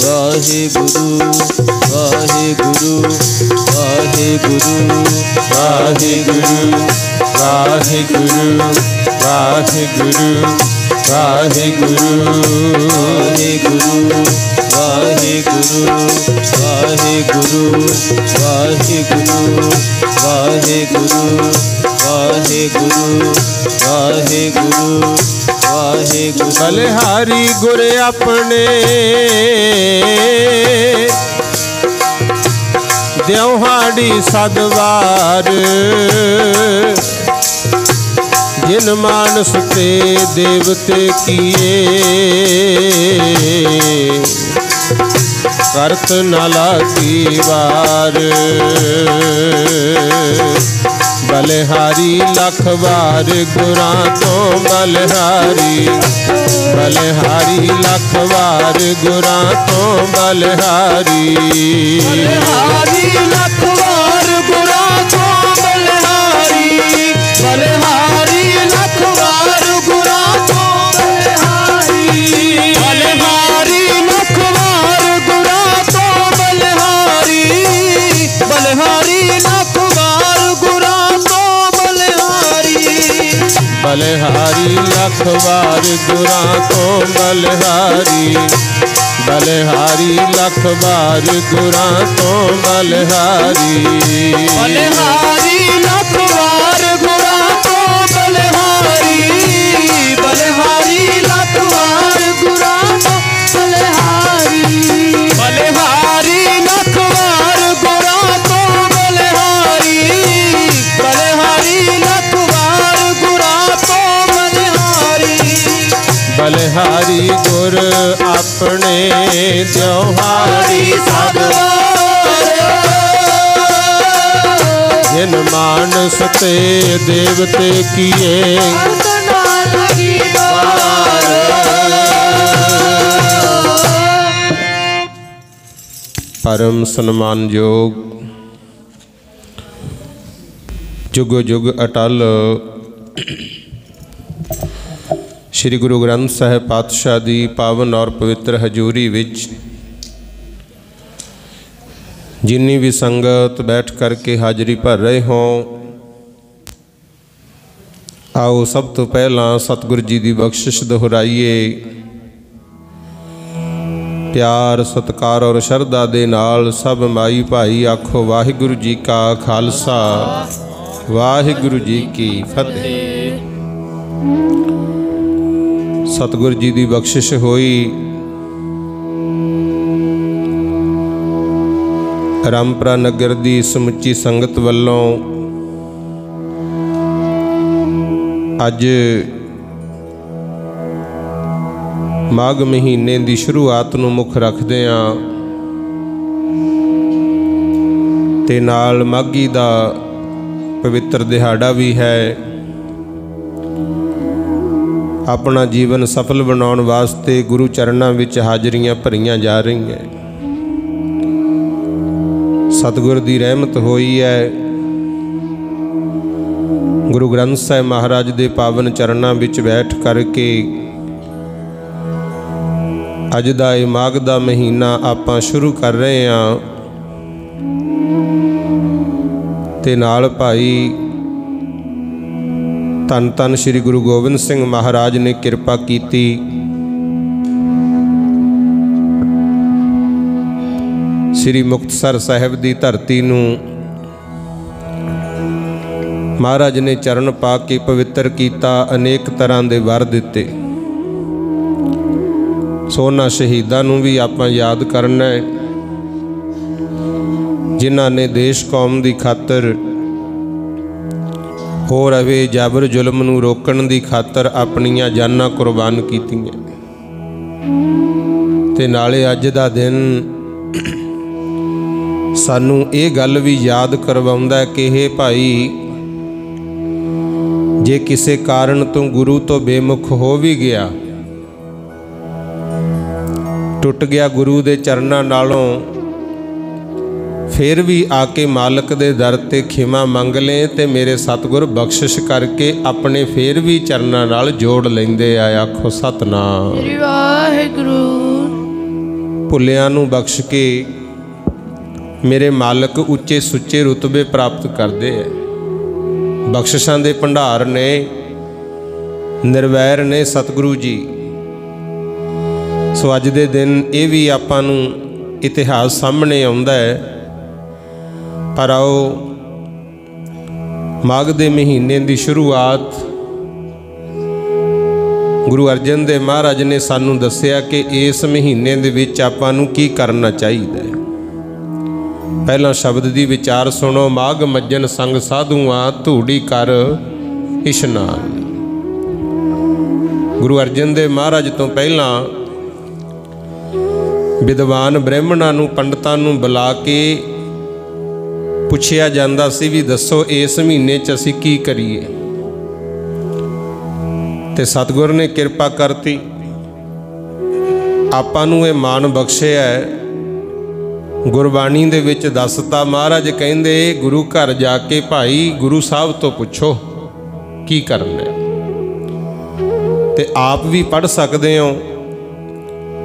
वाहिगुरु वाहिगुरु वाहिगुरु वाहिगुरु वाहिगुरु वाहिगुरु वाहिगुरु वाहिगुरु वाहिगुरु वाहिगुरु वाहिगुरु वाहिगुरु वाहिगुरु वाहिगुरु बलिहारी गुर अपने देवहाड़ी सदवार जिन मानस ते देवते किए करत नाला की वार बलिहारी लख बार गुरां तो बलिहारी बलिहारी लख बार गुरां तो बलिहारी बलिहारी लख बार गुरां तो बलिहारी बलिहारी लख बार गुरां तो बलिहारी बलिहारी लख बार गुरां तो बलिहारी बलिहारी लख बार गुरां तो बलिहारी बलिहारी लख बार गुरां तो बलिहारी बलिहारी लख बार गुरां तो बलिहारी बलिहारी लख बार गुरां तो बलिहारी बलिहारी लख बार गुरां तो बलिहारी बलिहारी लख बार गुरां तो बलिहारी बलिहारी लख बार गुरां तो बलिहारी बलिहारी गुर अपने त्योहारी जिन मानस ते देवते किए परम सम्मान योग जुग जुग अटल श्री गुरु ग्रंथ साहिब पातशाह दी पावन और पवित्र हजूरी विच जिन्नी भी संगत बैठ करके हाजरी भर रहे हों आओ सब तो पहला सतगुरु जी की बख्शिश दोहराइए प्यार सत्कार और शरधा दे नाल सब माई भाई आखो वाहिगुरु जी का खालसा वाहिगुरु जी की फतेह। सतगुरु जी की बख्शिश होई रामपुरा नगर की समुची संगत वालों अज माघ महीने की शुरुआत नूं मुख रखदिआं ते नाल माघी दा पवित्र दिहाड़ा भी है। अपना जीवन सफल बनाउण वास्ते गुरु चरणों विच हाजरियां भरियां जा रही हैं। सतगुर की रहमत होई है। गुरु ग्रंथ साहिब महाराज के पावन चरणों विच बैठ करके अज दा ये माघ दा महीना आपां शुरू कर रहे हैं ते नाल भाई धन धन श्री गुरु गोबिंद सिंह महाराज ने कृपा की श्री मुक्तसर साहिब की धरती नूं महाराज ने चरण पा के पवित्र किया। अनेक तरह के वर दिते। सोना शहीदां नूं भी आपां याद करना है जिन्हां ने देश कौम की खातर हो रहे जाबर जुल्म नूं रोकण दी खातर अपनियां जानां कुर्बान कीतियां ते नाले अज दा दिन सानू ये गल भी याद करवाउंदा कि हे भाई जे किसी कारण तू गुरु तो बेमुख हो भी गया टुट गया गुरु दे चरणों नालों फिर भी आके मालक दे दर ते खिमा मंग लें ते मेरे सतगुर बख्शिश करके अपने फिर भी चरणों नाल जोड़ लेंदे आ। आखो सतनाम वाहिगुरु। ਭੁੱਲਿਆਂ ਨੂੰ ਬਖਸ਼ ਕੇ ਮੇਰੇ ਮਾਲਕ ਉੱਚੇ ਸੁੱਚੇ ਰੁਤਬੇ ਪ੍ਰਾਪਤ ਕਰਦੇ ਹੈ। ਬਖਸ਼ਿਸ਼ਾਂ ਦੇ ਭੰਡਾਰ ਨੇ, ਨਿਰਵੈਰ ਨੇ ਸਤਿਗੁਰੂ ਜੀ। ਸੋ ਅੱਜ ਦੇ ਦਿਨ ਇਹ ਵੀ ਆਪਾਂ ਨੂੰ ਇਤਿਹਾਸ ਸਾਹਮਣੇ ਆਉਂਦਾ ਹੈ। ਪਰ ਆਓ ਮਾਘ ਦੇ ਮਹੀਨੇ ਦੀ ਸ਼ੁਰੂਆਤ ਗੁਰੂ ਅਰਜਨ ਦੇਵ ਮਹਾਰਾਜ ਨੇ ਸਾਨੂੰ ਦੱਸਿਆ ਕਿ ਇਸ ਮਹੀਨੇ ਦੇ ਵਿੱਚ ਆਪਾਂ ਨੂੰ ਕੀ ਕਰਨਾ ਚਾਹੀਦਾ ਹੈ। ਪਹਿਲਾਂ ਸ਼ਬਦ ਦੀ ਵਿਚਾਰ ਸੁਣੋ। ਮਾਘ ਮੱਜਨ ਸੰਗ ਸਾਧੂਆਂ ਧੂੜੀ ਕਰ ਇਸ਼ਨਾਨ। ਗੁਰੂ ਅਰਜਨ ਦੇਵ ਮਹਾਰਾਜ ਤੋਂ ਪਹਿਲਾਂ ਵਿਦਵਾਨ ਬ੍ਰਾਹਮਣਾਂ ਨੂੰ, ਪੰਡਤਾਂ ਨੂੰ ਬੁਲਾ ਕੇ ਪੁੱਛਿਆ ਜਾਂਦਾ ਸੀ ਵੀ ਦੱਸੋ ਇਸ ਮਹੀਨੇ 'ਚ ਅਸੀਂ ਕੀ ਕਰੀਏ। ਤੇ ਸਤਿਗੁਰ ਨੇ ਕਿਰਪਾ ਕਰਤੀ, ਆਪਾਂ ਨੂੰ ਇਹ ਮਾਣ ਬਖਸ਼ਿਆ ਹੈ। ਗੁਰਬਾਣੀ ਦੇ ਵਿੱਚ ਦੱਸਤਾ, ਮਹਾਰਾਜ ਕਹਿੰਦੇ ਗੁਰੂ ਘਰ ਜਾ ਕੇ ਭਾਈ ਗੁਰੂ ਸਾਹਿਬ ਤੋਂ ਪੁੱਛੋ ਕੀ ਕਰਨਾ ਹੈ। ਤੇ ਆਪ ਵੀ ਪੜ੍ਹ ਸਕਦੇ ਹੋ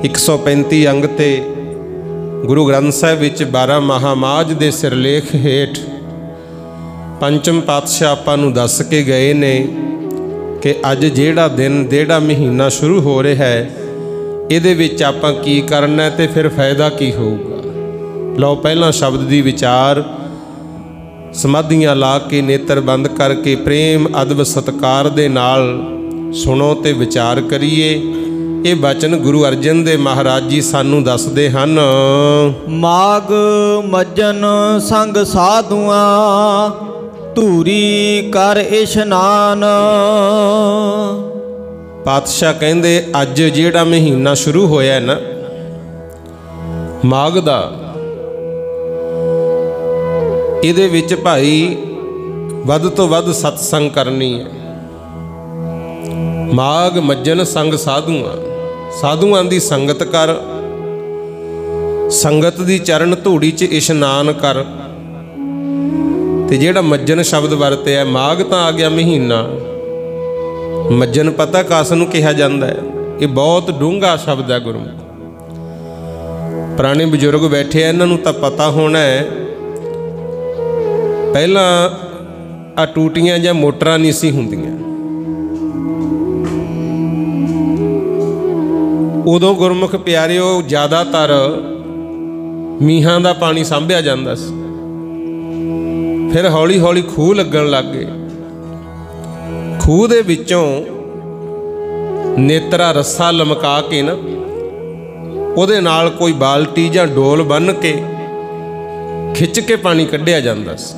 135 ਅੰਗ ਤੇ ਗੁਰੂ ਗ੍ਰੰਥ ਸਾਹਿਬ ਵਿੱਚ 12 ਮਹਾਮਾਜ ਦੇ ਸਿਰਲੇਖ ਹੇਠ ਪੰਚਮ ਪਾਤਸ਼ਾਹ ਆਪਾਂ ਨੂੰ ਦੱਸ ਕੇ ਗਏ ਨੇ ਕਿ ਅੱਜ ਜਿਹੜਾ ਦਿਨ, ਜਿਹੜਾ ਮਹੀਨਾ ਸ਼ੁਰੂ ਹੋ ਰਿਹਾ ਹੈ, ਇਹਦੇ ਵਿੱਚ ਆਪਾਂ ਕੀ ਕਰਨਾ ਤੇ ਫਿਰ ਫਾਇਦਾ ਕੀ ਹੋਊਗਾ। ਲਓ ਪਹਿਲਾਂ ਸ਼ਬਦ ਦੀ ਵਿਚਾਰ, ਸਮਾਧੀਆਂ ਲਾ ਕੇ ਨੇਤਰ ਬੰਦ ਕਰਕੇ ਪ੍ਰੇਮ ਅਦਬ ਸਤਿਕਾਰ ਦੇ ਨਾਲ ਸੁਣੋ ਤੇ ਵਿਚਾਰ ਕਰੀਏ। ਇਹ ਬਚਨ ਗੁਰੂ ਅਰਜਨ ਦੇਵ ਮਹਾਰਾਜ ਜੀ ਸਾਨੂੰ ਦੱਸਦੇ ਹਨ। ਮਾਘ ਮੱਜਨ ਸੰਗ ਸਾਧੂਆਂ ਧੂਰੀ ਕਰ ਇਸ਼ਨਾਨ। ਪਾਤਸ਼ਾਹ ਕਹਿੰਦੇ ਅੱਜ ਜਿਹੜਾ ਮਹੀਨਾ ਸ਼ੁਰੂ ਹੋਇਆ ਨਾ ਮਾਘ ਦਾ, ਇਹਦੇ ਵਿੱਚ ਭਾਈ ਵੱਧ ਤੋਂ ਵੱਧ ਸਤਸੰਗ ਕਰਨੀ ਹੈ। ਮਾਘ ਮੱਜਨ ਸੰਗ ਸਾਧੂਆਂ, ਸਾਧੂਆਂ ਦੀ ਸੰਗਤ ਕਰ, ਸੰਗਤ ਦੀ ਚਰਨ ਧੂੜੀ 'ਚ ਇਸ਼ਨਾਨ ਕਰ। ਤੇ ਜਿਹੜਾ ਮੱਜਨ ਸ਼ਬਦ ਵਰਤਿਆ, ਮਾਘ ਤਾਂ ਆ ਗਿਆ ਮਹੀਨਾ, ਮੱਜਨ ਪਤਾ ਕਾਸ ਨੂੰ ਕਿਹਾ ਜਾਂਦਾ ਹੈ। ਇਹ ਬਹੁਤ ਡੂੰਘਾ ਸ਼ਬਦ ਹੈ ਗੁਰਮੁਖ। ਪੁਰਾਣੇ ਬਜ਼ੁਰਗ ਬੈਠੇ ਆ, ਇਹਨਾਂ ਨੂੰ ਤਾਂ ਪਤਾ ਹੋਣਾ ਹੈ। ਪਹਿਲਾਂ ਆ ਟੂਟੀਆਂ ਜਾਂ ਮੋਟਰਾਂ ਨਹੀਂ ਸੀ ਹੁੰਦੀਆਂ, ਉਦੋਂ ਗੁਰਮੁਖ ਪਿਆਰਿਓ ਜ਼ਿਆਦਾਤਰ ਮੀਂਹਾਂ ਦਾ ਪਾਣੀ ਸਾਂਭਿਆ ਜਾਂਦਾ ਸੀ। ਫਿਰ ਹੌਲੀ ਹੌਲੀ ਖੂਹ ਲੱਗਣ ਲੱਗ ਗਏ। ਖੂਹ ਦੇ ਵਿੱਚੋਂ ਨੇਤਰਾ ਰੱਸਾ ਲਮਕਾ ਕੇ ਨਾ ਉਹਦੇ ਨਾਲ ਕੋਈ ਬਾਲਟੀ ਜਾਂ ਡੋਲ ਬੰਨ੍ਹ ਕੇ ਖਿੱਚ ਕੇ ਪਾਣੀ ਕੱਢਿਆ ਜਾਂਦਾ ਸੀ।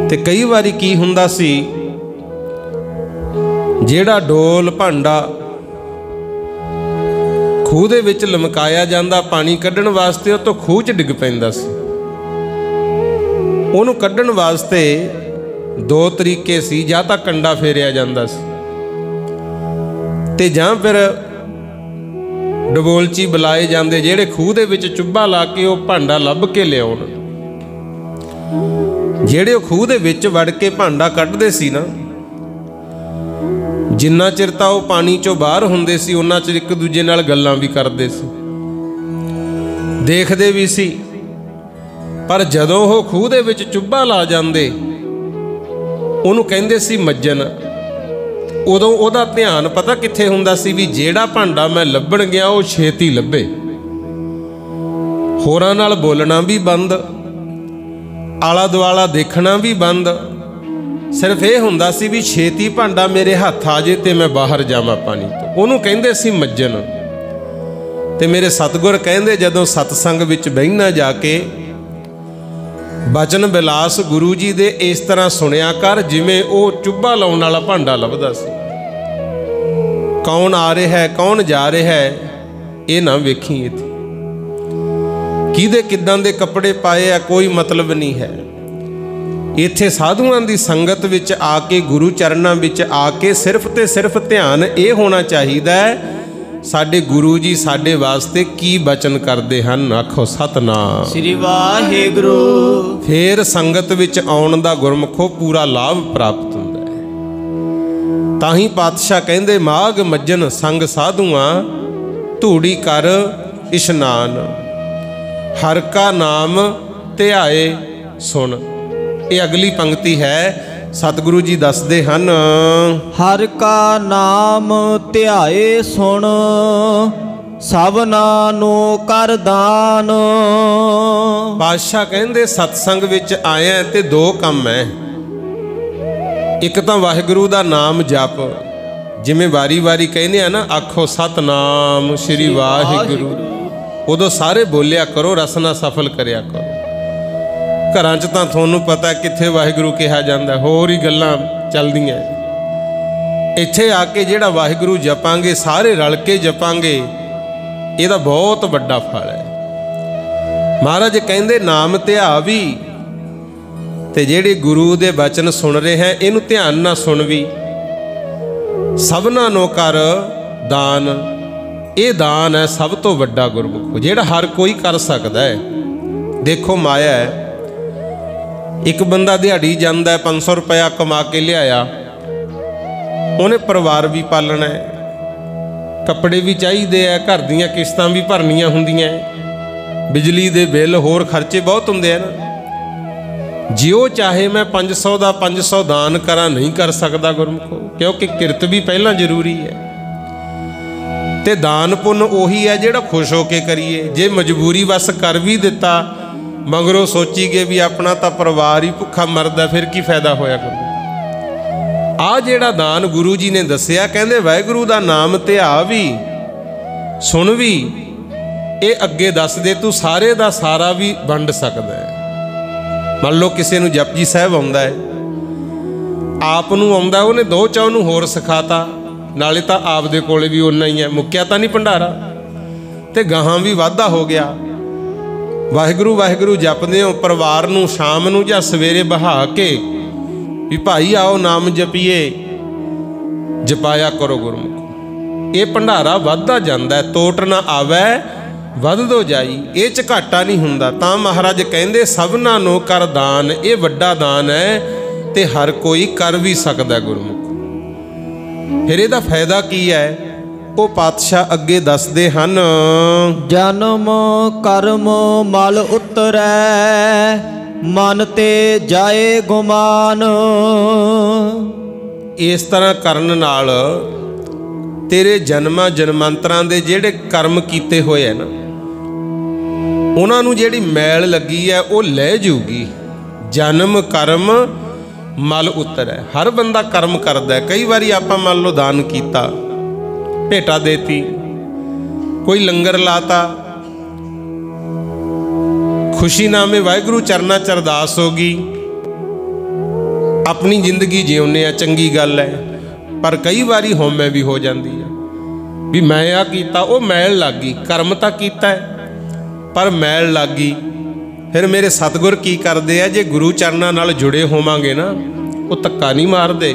ਤੇ ਕਈ ਵਾਰੀ ਕੀ ਹੁੰਦਾ ਸੀ, ਜਿਹੜਾ ਡੋਲ ਭਾਂਡਾ ਖੂਹ ਦੇ ਵਿੱਚ ਲਮਕਾਇਆ ਜਾਂਦਾ ਪਾਣੀ ਕੱਢਣ ਵਾਸਤੇ, ਉਹ ਤੋਂ ਖੂਹ 'ਚ ਡਿੱਗ ਪੈਂਦਾ ਸੀ। ਉਹਨੂੰ ਕੱਢਣ ਵਾਸਤੇ ਦੋ ਤਰੀਕੇ ਸੀ, ਜਾਂ ਤਾਂ ਕੰਡਾ ਫੇਰਿਆ ਜਾਂਦਾ ਸੀ ਤੇ ਜਾਂ ਫਿਰ ਡਬੋਲਚੀ ਬੁਲਾਏ ਜਾਂਦੇ ਜਿਹੜੇ ਖੂਹ ਦੇ ਵਿੱਚ ਚੁੱਭਾ ਲਾ ਕੇ ਉਹ ਭਾਂਡਾ ਲੱਭ ਕੇ ਲਿਆਉਣ। ਜਿਹੜੇ ਉਹ ਖੂਹ ਦੇ ਵਿੱਚ ਵੜ ਕੇ ਭਾਂਡਾ ਕੱਢਦੇ ਸੀ ਨਾ, ਜਿੰਨਾ ਚਿਰ ਤਾਂ ਉਹ ਪਾਣੀ 'ਚੋਂ ਬਾਹਰ ਹੁੰਦੇ ਸੀ ਉਹਨਾਂ ਚਿਰ ਇੱਕ ਦੂਜੇ ਨਾਲ ਗੱਲਾਂ ਵੀ ਕਰਦੇ ਸੀ, ਦੇਖਦੇ ਵੀ ਸੀ। ਪਰ ਜਦੋਂ ਉਹ ਖੂਹ ਦੇ ਵਿੱਚ ਚੁੱਭਾ ਲਾ ਜਾਂਦੇ, ਉਹਨੂੰ ਕਹਿੰਦੇ ਸੀ ਮੱਜਨ। ਉਦੋਂ ਉਹਦਾ ਧਿਆਨ ਪਤਾ ਕਿੱਥੇ ਹੁੰਦਾ ਸੀ ਵੀ ਜਿਹੜਾ ਭਾਂਡਾ ਮੈਂ ਲੱਭਣ ਗਿਆ ਉਹ ਛੇਤੀ ਲੱਭੇ। ਹੋਰਾਂ ਨਾਲ ਬੋਲਣਾ ਵੀ ਬੰਦ, ਆਲਾ ਦੁਆਲਾ ਦੇਖਣਾ ਵੀ ਬੰਦ। ਸਿਰਫ ਇਹ ਹੁੰਦਾ ਸੀ ਵੀ ਛੇਤੀ ਭਾਂਡਾ ਮੇਰੇ ਹੱਥ ਆ ਜੇ ਤੇ ਮੈਂ ਬਾਹਰ ਜਾਵਾਂ ਪਾਣੀ ਤੋਂ। ਉਹਨੂੰ ਕਹਿੰਦੇ ਸੀ ਮੱਜਨ। ਤੇ ਮੇਰੇ ਸਤਿਗੁਰ ਕਹਿੰਦੇ ਜਦੋਂ ਸਤਸੰਗ ਵਿੱਚ ਬਹਿਣਾ ਜਾ ਕੇ ਬਚਨ ਬਿਲਾਸ ਗੁਰੂ ਜੀ ਦੇ ਇਸ ਤਰ੍ਹਾਂ ਸੁਣਿਆ ਕਰ ਜਿਵੇਂ ਉਹ ਚੁੱਭਾ ਲਾਉਣ ਵਾਲਾ ਭਾਂਡਾ ਲੱਭਦਾ ਸੀ। ਕੌਣ ਆ ਰਿਹਾ ਹੈ, ਕੌਣ ਜਾ ਰਿਹਾ ਹੈ, ਇਹ ਨਾ ਵੇਖੀ। ਇੱਥੇ ਕਿਹਦੇ ਕਿੱਦਾਂ ਦੇ ਕੱਪੜੇ ਪਾਏ ਆ ਕੋਈ ਮਤਲਬ ਨਹੀਂ ਹੈ। ਇੱਥੇ ਸਾਧੂਆਂ ਦੀ ਸੰਗਤ ਵਿੱਚ ਆ ਕੇ, ਗੁਰੂ ਚਰਨਾਂ ਵਿੱਚ ਆ ਕੇ ਸਿਰਫ ਤੇ ਸਿਰਫ ਧਿਆਨ ਇਹ ਹੋਣਾ ਚਾਹੀਦਾ ਹੈ ਸਾਡੇ ਗੁਰੂ ਜੀ ਸਾਡੇ ਵਾਸਤੇ ਕੀ ਬਚਨ ਕਰਦੇ ਹਨ। ਆਖੋ ਸਤਨਾਮ ਸ੍ਰੀ ਵਾਹਿਗੁਰੂ। ਫੇਰ ਸੰਗਤ ਵਿੱਚ ਆਉਣ ਦਾ ਗੁਰਮੁਖੋ ਪੂਰਾ ਲਾਭ ਪ੍ਰਾਪਤ ਹੁੰਦਾ ਹੈ। ਤਾਂ ਹੀ ਪਾਤਸ਼ਾਹ ਕਹਿੰਦੇ ਮਾਘ ਮੱਜਨ ਸੰਗ ਸਾਧੂਆਂ ਧੂੜੀ ਕਰ ਇਸ਼ਨਾਨ, हर का नाम ਧਿਆਏ सुन। ये अगली पंक्ति है, सतगुरु जी दसदे हन, हर का नाम ਧਿਆਏ सुन, सबना नो कर दान। पातशाह कहंदे सत्संग विच आया ते दो काम है। एक तो वाहिगुरु दा नाम जप, जिमें वारी वारी कहने आ ना, आखो सतनाम श्री वाहिगुरु, उदों सारे बोलिया करो, रसना सफल करिया करो। घरां च तां तुहानूं पता कित्थे वाहिगुरू कहा जांदा, होर ही गल्लां चलदियां। इत्थे आके जिहड़ा वाहिगुरू जपांगे, सारे रल के जपांगे, इहदा बहुत वड्डा फल है। महाराज कहंदे नाम ध्या भी, ते जिहड़े गुरु दे वचन सुन रहे हैं, इहनूं ध्यान नाल सुन भी। सबना नो कर दान, ये दान है सब तो वड्डा गुरमुख, जिहड़ा हर कोई कर सकता है। देखो माया है, एक बंदा दिहाड़ी जांदा है, 500 रुपया कमा के लियाया, उन्हें परिवार भी पालना है, कपड़े भी चाहिए है, घर दीयां किस्तां भी भरनियां हुंदियां, बिजली दे बिल होर खर्चे बहुत हुंदे हैं ना। जिओ चाहे मैं 500 दा 500 दान करा, नहीं कर सकता गुरमुखो, क्योंकि किरत भी पहला जरूरी है। ते दान पुण्य उही है जिहड़ा खुश होके करिए। जे मजबूरी बस कर भी दिता, मगरों सोचीगे भी अपना तो परिवार ही भुखा मरदा, फिर की फायदा होया करो। आ जिहड़ा दान गुरु जी ने दसिया, कहंदे वाहिगुरू दा नाम ध्या भी, सुन भी, ये अगे दस दे, तू सारे दा सारा भी वंड सकदा है। मान लो किसी नूं जपजी साहिब आउंदा है, आप नूं आउंदा, उहने 2 चाह नूं होर सिखाता, नाले तो आप दे कोले भी उन्ना ही है, मुक्या तो नहीं भंडारा, ते गाहां भी वाधा हो गया। वाहिगुरू वाहिगुरू जपदे हो, परिवार नूं शाम नूं जां सवेरे बहा के भी भाई आओ नाम जपीए, जपाया करो गुरमुख। ये भंडारा वधदा जांदा है, तोट ना आवे वधदो जाई, ये च घाटा नहीं हुंदा। तां महाराज कहंदे सबना नो कर दान, ये वड्डा दान है, ते हर कोई कर भी सकदा गुरमुख। फिर ਇਹਦਾ फायदा की है, वो पातशाह अगे दसदे हन, जन्म कर्म मल उतरै, मन ते जाए गुमान। इस तरह करन नाल तेरे जन्मां जन्मांतरां दे जिहड़े कर्म कीते होए है ना, उन्हां नूं जिहड़ी मैल लगी है वो लै जूगी। जन्म कर्म मल उतर है, हर बंदा कर्म करता है। कई बारी आप मान लो दान किया, भेटा देती, कोई लंगर लाता, खुशी नामे वाहिगुरू चरना च अरदास होगी, अपनी जिंदगी जिउने आ, चंगी गल है। पर कई बारी होमे भी हो जाती है भी मैं आ किया, वो मैल लग गई। कर्म तो किया है पर मैल लग गई। फिर मेरे सतगुर की करते हैं, जे गुरु चरणों नाल जुड़े होवांगे ना, वो धक्का नहीं मारते,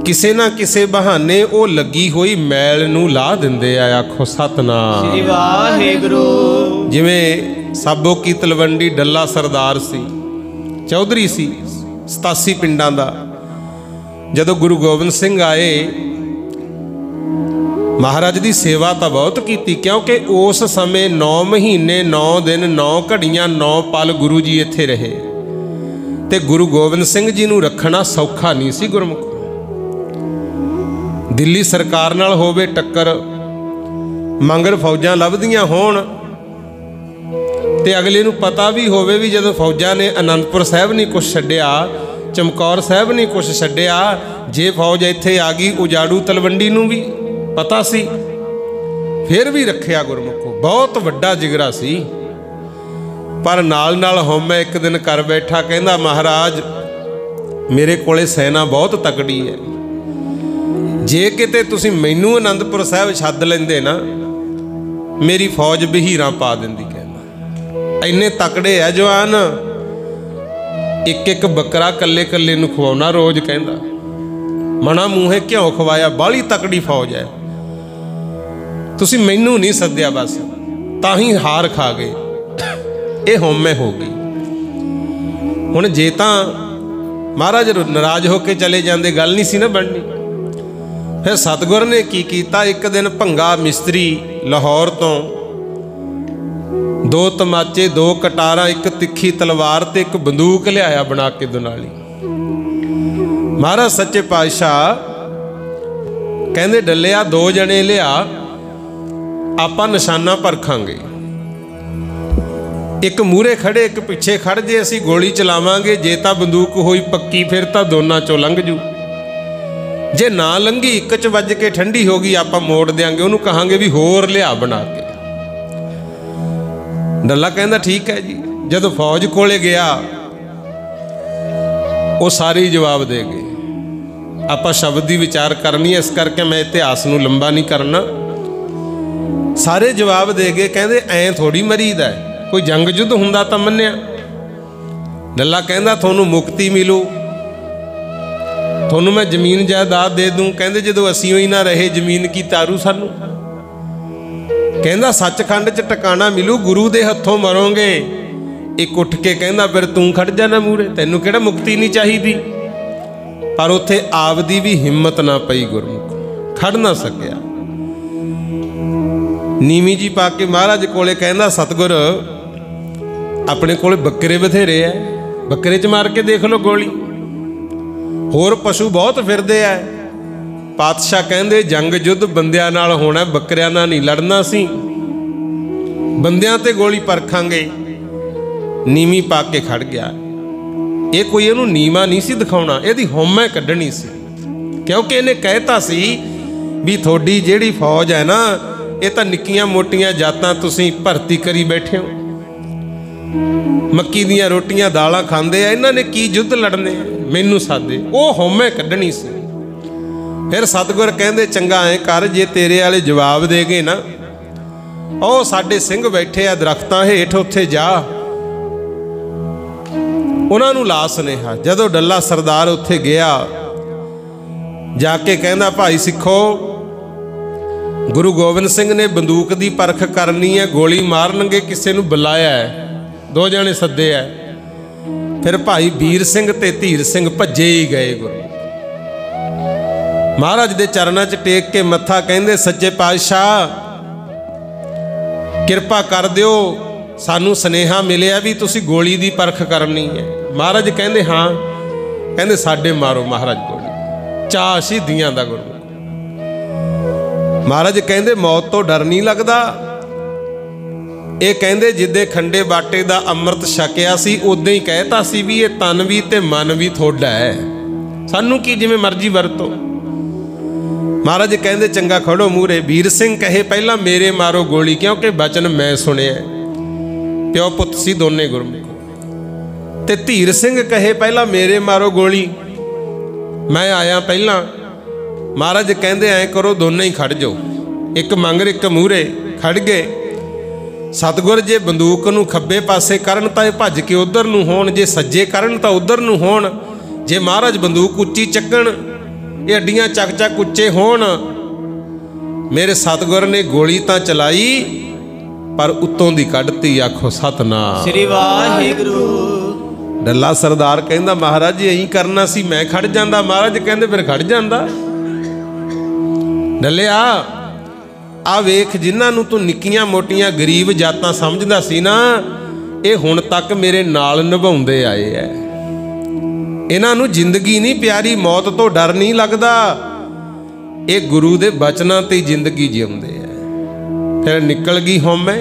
किसे ना किसे बहाने वो लगी हुई मैल नूं ला दिंदे आ। आखो सतनाम श्री वाहिगुरू। जिवें साबो की तलवंडी डल्ला सरदार सी, चौधरी सी, 87 पिंडां दा। जदों गुरु गोबिंद सिंह आए, महाराज की सेवा तो बहुत की, क्योंकि उस समय 9 महीने 9 दिन 9 घड़ियां 9 पल गुरु जी इत्थे रहे। ते गुरु गोबिंद सिंह जी नूं रखना सौखा नहीं सी गुरमुख। दिल्ली सरकार नाल होवे टक्कर, मंगर फौजां लभदियां होण, ते अगले नूं पता भी होवे भी जदों फौजां ने आनंदपुर साहिब नहीं कुछ छड्डिया, चमकौर साहिब नहीं कुछ छड्डिया, जे फौज इत्थे आ गई उजाड़ू तलवंडी नूं भी पता सी, फिर भी रखिया गुरमुखो। बहुत वड्डा जिगरा सी। पर नाल नाल होमे एक दिन कर बैठा, कहंदा महाराज मेरे कोले सेना बहुत तकड़ी है, जे किते तुसीं मैनूं आनंदपुर साहिब छड्ड लैंदे ना, मेरी फौज बहीरां पा दिंदी। कहंदा इन्ने तकड़े है जवान, एक एक बकरा कल्ले कल्ले नूं खवाउणा रोज़। कहंदा मना मूहे घ्यों खवाया, बाहली तकड़ी फौज है, तुसीं मैनूं नहीं सद्दिया, बस तां ही हार खा गए। ये होमे हो गई। हुण जे तां महाराज नाराज होके चले जांदे, गल नहीं सी ना बननी। फिर सतगुर ने की कीता, एक दिन भंगा मिस्त्री लाहौर तो 2 तमाचे 2 कटारा, एक तिखी तलवार ते एक बंदूक लियाया बना के दुनाली। महाराज सच्चे पातशाह कहंदे डलिया 2 जने लिया, आपां निशाना परखांगे, एक मूहरे खड़े एक पिछे खड़, जे असीं गोली चलावांगे जे तां बंदूक होई पक्की, फिर तां दोनां चों लंघ जू, जे ना लंघी एक च वज के ठंडी हो गई आपां मोड़ देंगे, उन्होंने कहांगे भी होर लिया बना के। डल्ला कहंदा ठीक है जी। जदों फौज कोले गया वो सारे जवाब दे गए। आपां शब्द की विचार करनी है, इस करके मैं इतिहास नूं लंबा नहीं करना। सारे जवाब दे गए, कहंदे ऐ थोड़ी मरीदा है, कोई जंग युद्ध हुंदा तां मन्निया। डल्ला कहंदा थानूं मुक्ति मिलू, थानूं मैं जमीन जायदाद दे दूं। कहंदे जदों असीं ही ना रहे जमीन की तारू सानू। कहंदा सचखंड च टकाना मिलू, गुरु दे हत्थों मरोगे। एक उठ के कहंदा फिर तू खड़ जाना मूहरे, तैनूं किहड़ा मुक्ति नहीं चाहिदी। पर उत्थे आपदी भी हिम्मत ना पई, गुरमुख खड़ ना सकिया। नीवी जी पा के महाराज कोले कहंदा सतगुर अपने कोले बकरे बथेरे है, बकरे च मार के देख लो गोली, होर पशु बहुत फिरदे है। पातशाह कहंदे जंग युद्ध बंदियां नाल होना, बकरियां नाल नहीं लड़ना सी, बंदियां ते गोली परखांगे। नीवी पा के खड़ गया। ये कोई इहनूं नीवा नहीं सी दिखाउणा, इहदी हौमै कड्ढणी सी, क्योंकि इहने कहता सी भी थोड़ी जिहड़ी फौज है ना, ये तां निक्कियां मोटियां जातां तुसीं भर्ती करी बैठे हो, मक्की दियां रोटियां दालां खांदे आ, इन्हां ने की युद्ध लड़ने, मैनू सादे। वो हौमै कड्ढणी सी। फिर सतगुर कहंदे चंगा ऐ कर, जे तेरे वाले जवाब दे गए ना, ओ साडे सिंह बैठे आ दरख्तां हेठ, उत्थे जा उन्हां नूं ला सुनेहा। जदों डल्ला सरदार उत्थे गया, जाके कहंदा भाई सिखो, गुरु गोबिंद सिंह ने बंदूक दी परख करनी है, गोली मारनगे, किसे नूं बुलाया है, 2 जने सद्दे है। फिर भाई वीर सिंह ते धीर सिंह भज्जे ही गए। गुरु महाराज दे चरनां च टेक के मत्था, कहंदे सच्चे पातशाह किरपा कर दिओ, सानू सुनेहा मिलिया भी तुसी गोली दी परख करनी है। महाराज कहंदे हाँ। कहंदे साडे मारो महाराज गोली, चाह शहीदियां दा। गुरु महाराज कहंदे मौत तो डर नहीं लगदा। ये कहंदे जिद्दे खंडे बाटे दा अमृत छकिया सी, उद्दां ही कहता सी भी ये तन भी ते मन भी थोड़ा है, सानू की जिवें मर्जी वरतो। महाराज कहंदे चंगा खड़ो मूहरे। वीर सिंह कहे पहला मेरे मारो गोली, क्योंकि बचन मैं सुनिया, प्यो पुत सी दोने गुरमुख। ते धीर सिंह कहे पहला मेरे मारो गोली, मैं आया पहला। महाराज कहंदे ऐ करो दोने ही खड़ जाओ, एक मंगर एक मूहरे खड़ गए। सतगुर जे बंदूक नूं खब्बे पासे करन तां भज के उधर नूं होण, जे सज्जे करन तां उधर नूं होण। जे महाराज बंदूक उच्ची चक्कण, ये अड्डियां चक चक उच्चे होण। मेरे सतगुर ने गोली तां चलाई, पर उत्तों दी कढ़ती, आखो सतनाम श्री वाहिगुरू। डल्ला सरदार कहंदा महाराज जी यही करना सी, मैं खड़ जांदा। महाराज कहंदे फिर खड़ जांदा। डल्लिया आ वेख, जिन्हां नूं तूं निक्कियां मोटियां गरीब जातां समझदा सी ना, ये हुण तक मेरे नाल निभाउंदे आए है। इन्हां नूं जिंदगी नहीं प्यारी, मौत तो डर नहीं लगदा, ये गुरु दे बचनां ते जिंदगी जिउंदे है। फिर निकल गई हौमै।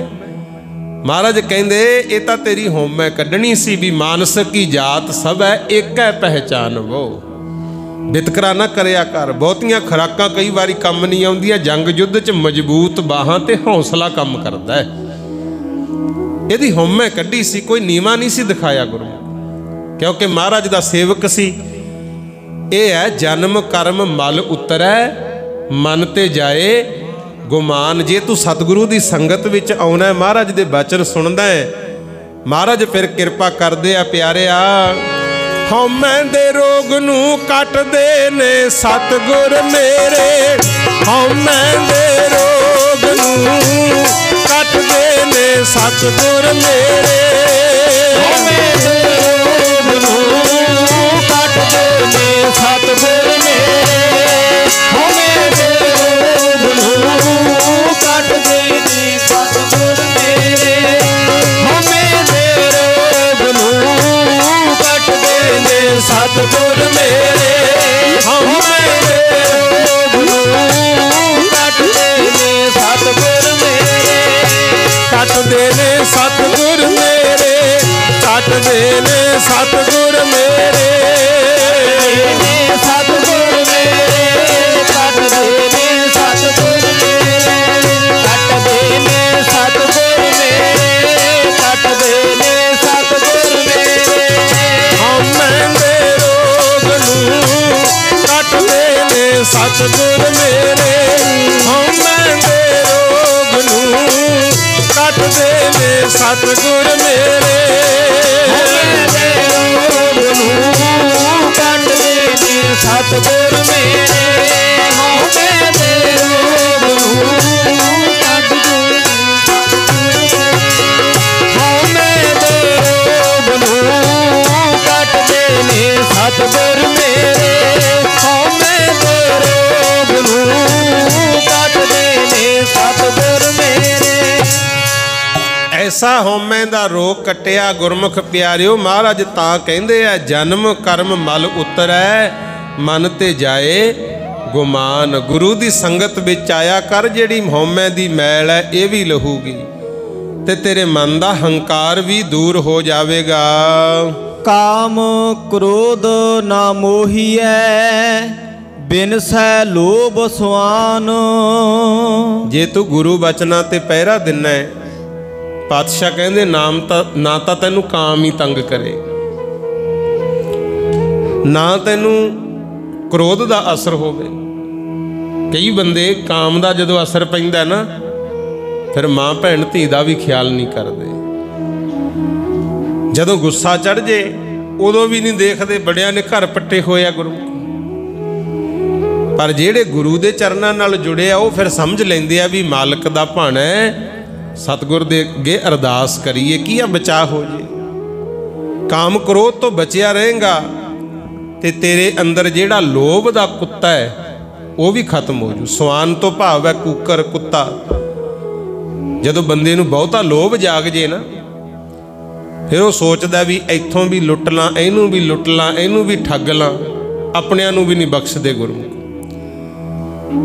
महाराज कहंदे ये तां तेरी हौमै कड्ढणी सी भी, मानस की जात सब है एक है पहचान वो। वितकरा ना करिया कर, बहुतियां खुराकां कई वारी कम नहीं आउंदियां। जंग युद्ध च मजबूत बाहां ते हौसला कम करदा है। इहदी हौमै कड्ढी सी, कोई नीवा नहीं सी दिखाया गुरु, क्योंकि महाराज दा सेवक सी। ये है जन्म कर्म मल उतरै, मन ते जाए गुमान। जे तू सतगुरु दी संगत विच आउणा है, महाराज दे बचन सुनदा है, महाराज फिर किरपा करदे आ प्यारिया। हौमै दे रोग नूं कटदे ने सतगुर मेरे, हौमै दे रोग नूं कटदे ने सतगुर मेरे, हौमै दे रोग नूं कटदे ने सतगुर मेरे, हौमै ਕੱਟਦੇ ਨੇ ਸਤਿਗੁਰ ਮੇਰੇ, ਕੱਟਦੇ ਨੇ ਸਤਿਗੁਰ ਮੇਰੇ, ਸਤਿਗੁਰ ਮੇਰੇ, ਕੱਟਦੇ ਨੇ ਸਤਿਗੁਰ ਮੇਰੇ, ਕੱਟਦੇ ਨੇ ਸਤਿਗੁਰ ਮੇਰੇ, ਕੱਟਦੇ ਨੇ ਸਤਿਗੁਰ ਮੇਰੇ। ਹਉਮੈ ਦੇ ਰੋਗ ਨੂੰ ਕੱਟਦੇ ਨੇ ਸਤਿਗੁਰ ਮੇਰੇ, ਹਉਮੈ ਦੇ ਰੋਗ ਨੂੰ ਕੱਟਦੇ ਨੇ ਸਤਿਗੁਰ ਮੇਰੇ, ਹਉਮੈ ਦੇ ਰੋਗ ਨੂੰ ਕੱਟਦੇ ਨੇ ਸਤਿਗੁਰ ਮੇਰੇ, ਹਉਮੈ ਦੇ ਰੋਗ ਨੂੰ ਕੱਟਦੇ ਨੇ ਹਉਮੈ ਦੇ ਰੋਗ ਨੂੰ ਕੱਟਦੇ ਨੇ ਸਤਿਗੁਰ ਮੇਰੇ, ਹਉਮੈ ਦੇ ਰੋਗ ਨੂੰ ਕੱਟਦੇ ਨੇ ਸਤਿਗੁਰ ਮੇਰੇ। ਐਸਾ ਹਉਮੈ ਦਾ ਰੋਗ ਕੱਟਿਆ ਗੁਰਮੁਖ ਪਿਆਰਿਓ। ਮਹਾਰਾਜ ਤਾਂ ਕਹਿੰਦੇ ਆ ਜਨਮ ਕਰਮ ਮਲ ਉਤਰੈ ਮਨ ਤੇ ਜਾਏ ਗੁਮਾਨ। ਗੁਰੂ ਦੀ ਸੰਗਤ ਵਿੱਚ ਆਇਆ ਕਰ, ਜਿਹੜੀ ਹਉਮੈ ਦੀ ਮੈਲ ਹੈ ਇਹ ਵੀ ਲਹੂਗੀ ਤੇ ਤੇਰੇ ਮਨ ਦਾ ਹੰਕਾਰ ਵੀ ਦੂਰ ਹੋ ਜਾਵੇਗਾ। ਕਾਮ ਕ੍ਰੋਧ ਨਾ ਮੋਹੀਐ, ਬਿਨਸੈ ਲੋਭ ਸੁਆਨ। ਜੇ ਤੂੰ ਗੁਰੂ ਬਚਨਾਂ ਤੇ ਪਹਿਰਾ ਦਿੰਨਾ ਹੈ, ਪਾਤਸ਼ਾਹ ਕਹਿੰਦੇ ਨਾ ਤਾਂ ਤੈਨੂੰ ਕਾਮ ਹੀ ਤੰਗ ਕਰੇ, ਨਾ ਤੈਨੂੰ ਕ੍ਰੋਧ ਦਾ ਅਸਰ ਹੋਵੇ। ਕਈ ਬੰਦੇ ਕਾਮ ਦਾ ਜਦੋਂ ਅਸਰ ਪੈਂਦਾ ਨਾ, ਫਿਰ ਮਾਂ ਭੈਣ ਧੀ ਦਾ ਵੀ ਖਿਆਲ ਨਹੀਂ ਕਰਦੇ। ਜਦੋਂ ਗੁੱਸਾ ਚੜ ਜੇ ਉਦੋਂ ਵੀ ਨਹੀਂ ਦੇਖਦੇ, ਬੜਿਆਂ ਨੇ ਘਰ ਪੱਟੇ ਹੋਏ ਆ ਗੁਰੂ। ਪਰ ਜਿਹੜੇ ਗੁਰੂ ਦੇ ਚਰਨਾਂ ਨਾਲ ਜੁੜੇ ਆ ਉਹ ਫਿਰ ਸਮਝ ਲੈਂਦੇ ਆ ਵੀ ਮਾਲਕ ਦਾ ਭਾਣਾ ਹੈ, ਸਤਿਗੁਰ ਦੇ ਅੱਗੇ ਅਰਦਾਸ ਕਰੀਏ ਕੀ ਆ ਬਚਾ ਹੋ ਜੇ। ਕਾਮ ਕ੍ਰੋਧ ਤੋਂ ਬਚਿਆ ਰਹੇਗਾ ਤੇ ਤੇਰੇ ਅੰਦਰ ਜਿਹੜਾ ਲੋਭ ਦਾ ਕੁੱਤਾ ਹੈ ਉਹ ਵੀ ਖਤਮ ਹੋ ਜੂ। ਸਵਾਨ ਤੋਂ ਭਾਵ ਹੈ ਕੂਕਰ, ਕੁੱਤਾ। ਜਦੋਂ ਬੰਦੇ ਨੂੰ ਬਹੁਤਾ ਲੋਭ ਜਾਗ ਜੇ ਨਾ, ਫਿਰ ਉਹ ਸੋਚਦਾ ਵੀ ਇੱਥੋਂ ਵੀ ਲੁੱਟ ਲਾਂ, ਇਹਨੂੰ ਵੀ ਲੁੱਟ ਲਾਂ, ਇਹਨੂੰ ਵੀ ਠੱਗ ਲਾਂ, ਆਪਣਿਆਂ ਨੂੰ ਵੀ ਨਹੀਂ ਬਖਸ਼ਦੇ ਗੁਰੂ।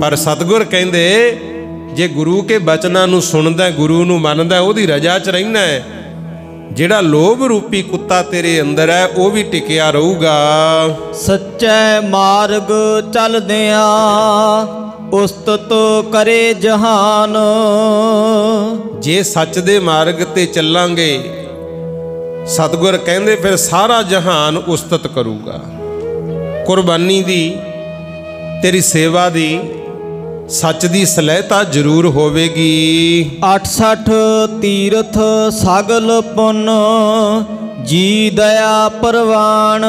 ਪਰ ਸਤਿਗੁਰ ਕਹਿੰਦੇ ਜੇ ਗੁਰੂ ਕੇ ਬਚਨਾਂ ਨੂੰ ਸੁਣਦਾ, ਗੁਰੂ ਨੂੰ ਮੰਨਦਾ, ਉਹਦੀ ਰਜਾ 'ਚ ਰਹਿਣਾ ਹੈ, ਜਿਹੜਾ ਲੋਭ ਰੂਪੀ ਕੁੱਤਾ ਤੇਰੇ ਅੰਦਰ ਹੈ ਉਹ ਵੀ ਟਿਕਿਆ ਰਹੂਗਾ। ਸੱਚੇ ਮਾਰਗ ਚੱਲਦਿਆਂ ਉਸਤਤ ਕਰੇ ਜਹਾਨ। ਜੇ ਸੱਚ ਦੇ ਮਾਰਗ ਤੇ ਚੱਲਾਂਗੇ, ਸਤਿਗੁਰ ਕਹਿੰਦੇ ਫਿਰ ਸਾਰਾ ਜਹਾਨ ਉਸਤਤ ਕਰੂਗਾ। ਕੁਰਬਾਨੀ ਦੀ, ਤੇਰੀ ਸੇਵਾ ਦੀ, ਸੱਚ ਦੀ ਸਲਹਿਤਾ ਜ਼ਰੂਰ ਹੋਵੇਗੀ। 68 ਤੀਰਥ ਸਗਲ ਪੁੰਨ, ਜੀ ਦਇਆ ਪ੍ਰਵਾਨ।